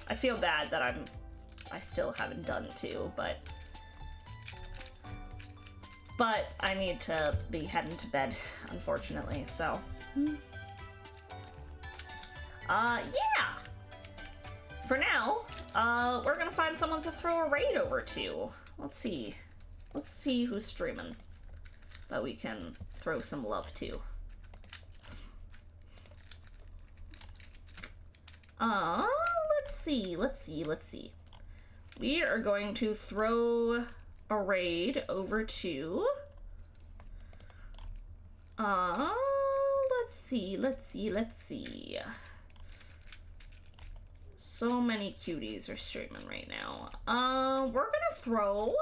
I feel bad that I still haven't done 2, but I need to be heading to bed, unfortunately, so. Yeah! For now, we're gonna find someone to throw a raid over to. Let's see. Let's see who's streaming that we can throw some love to. Let's see. We are going to throw a raid over to let's see. So many cuties are streaming right now. We're gonna throw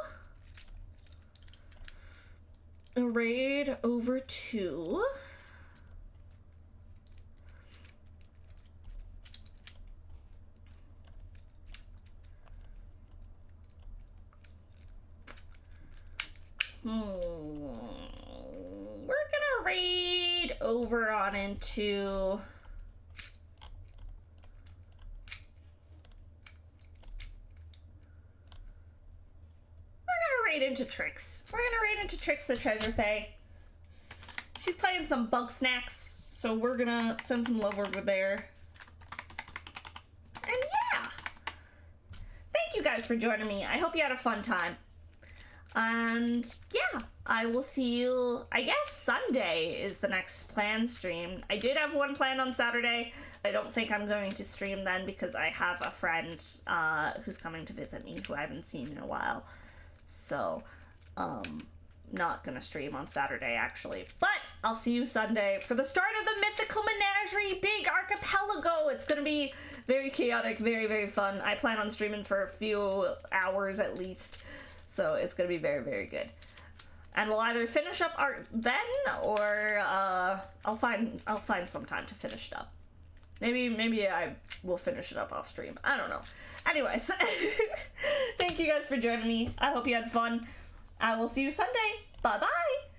a raid over to we're gonna raid over on into Trix. We're gonna raid into Trix the Treasure Fae. She's playing some bug snacks, so we're gonna send some love over there. And yeah! Thank you guys for joining me. I hope you had a fun time. And yeah, I will see you, I guess Sunday is the next planned stream. I did have one planned on Saturday. I don't think I'm going to stream then because I have a friend who's coming to visit me who I haven't seen in a while. So, not gonna stream on Saturday, actually. But I'll see you Sunday for the start of the Mythical Menagerie Big Archipelago. It's gonna be very chaotic, very, very fun. I plan on streaming for a few hours at least, so it's gonna be very, very good. And we'll either finish up art then, or I'll find some time to finish it up. Maybe I will finish it up off stream. I don't know. Anyways, thank you guys for joining me. I hope you had fun. I will see you Sunday. Bye-bye.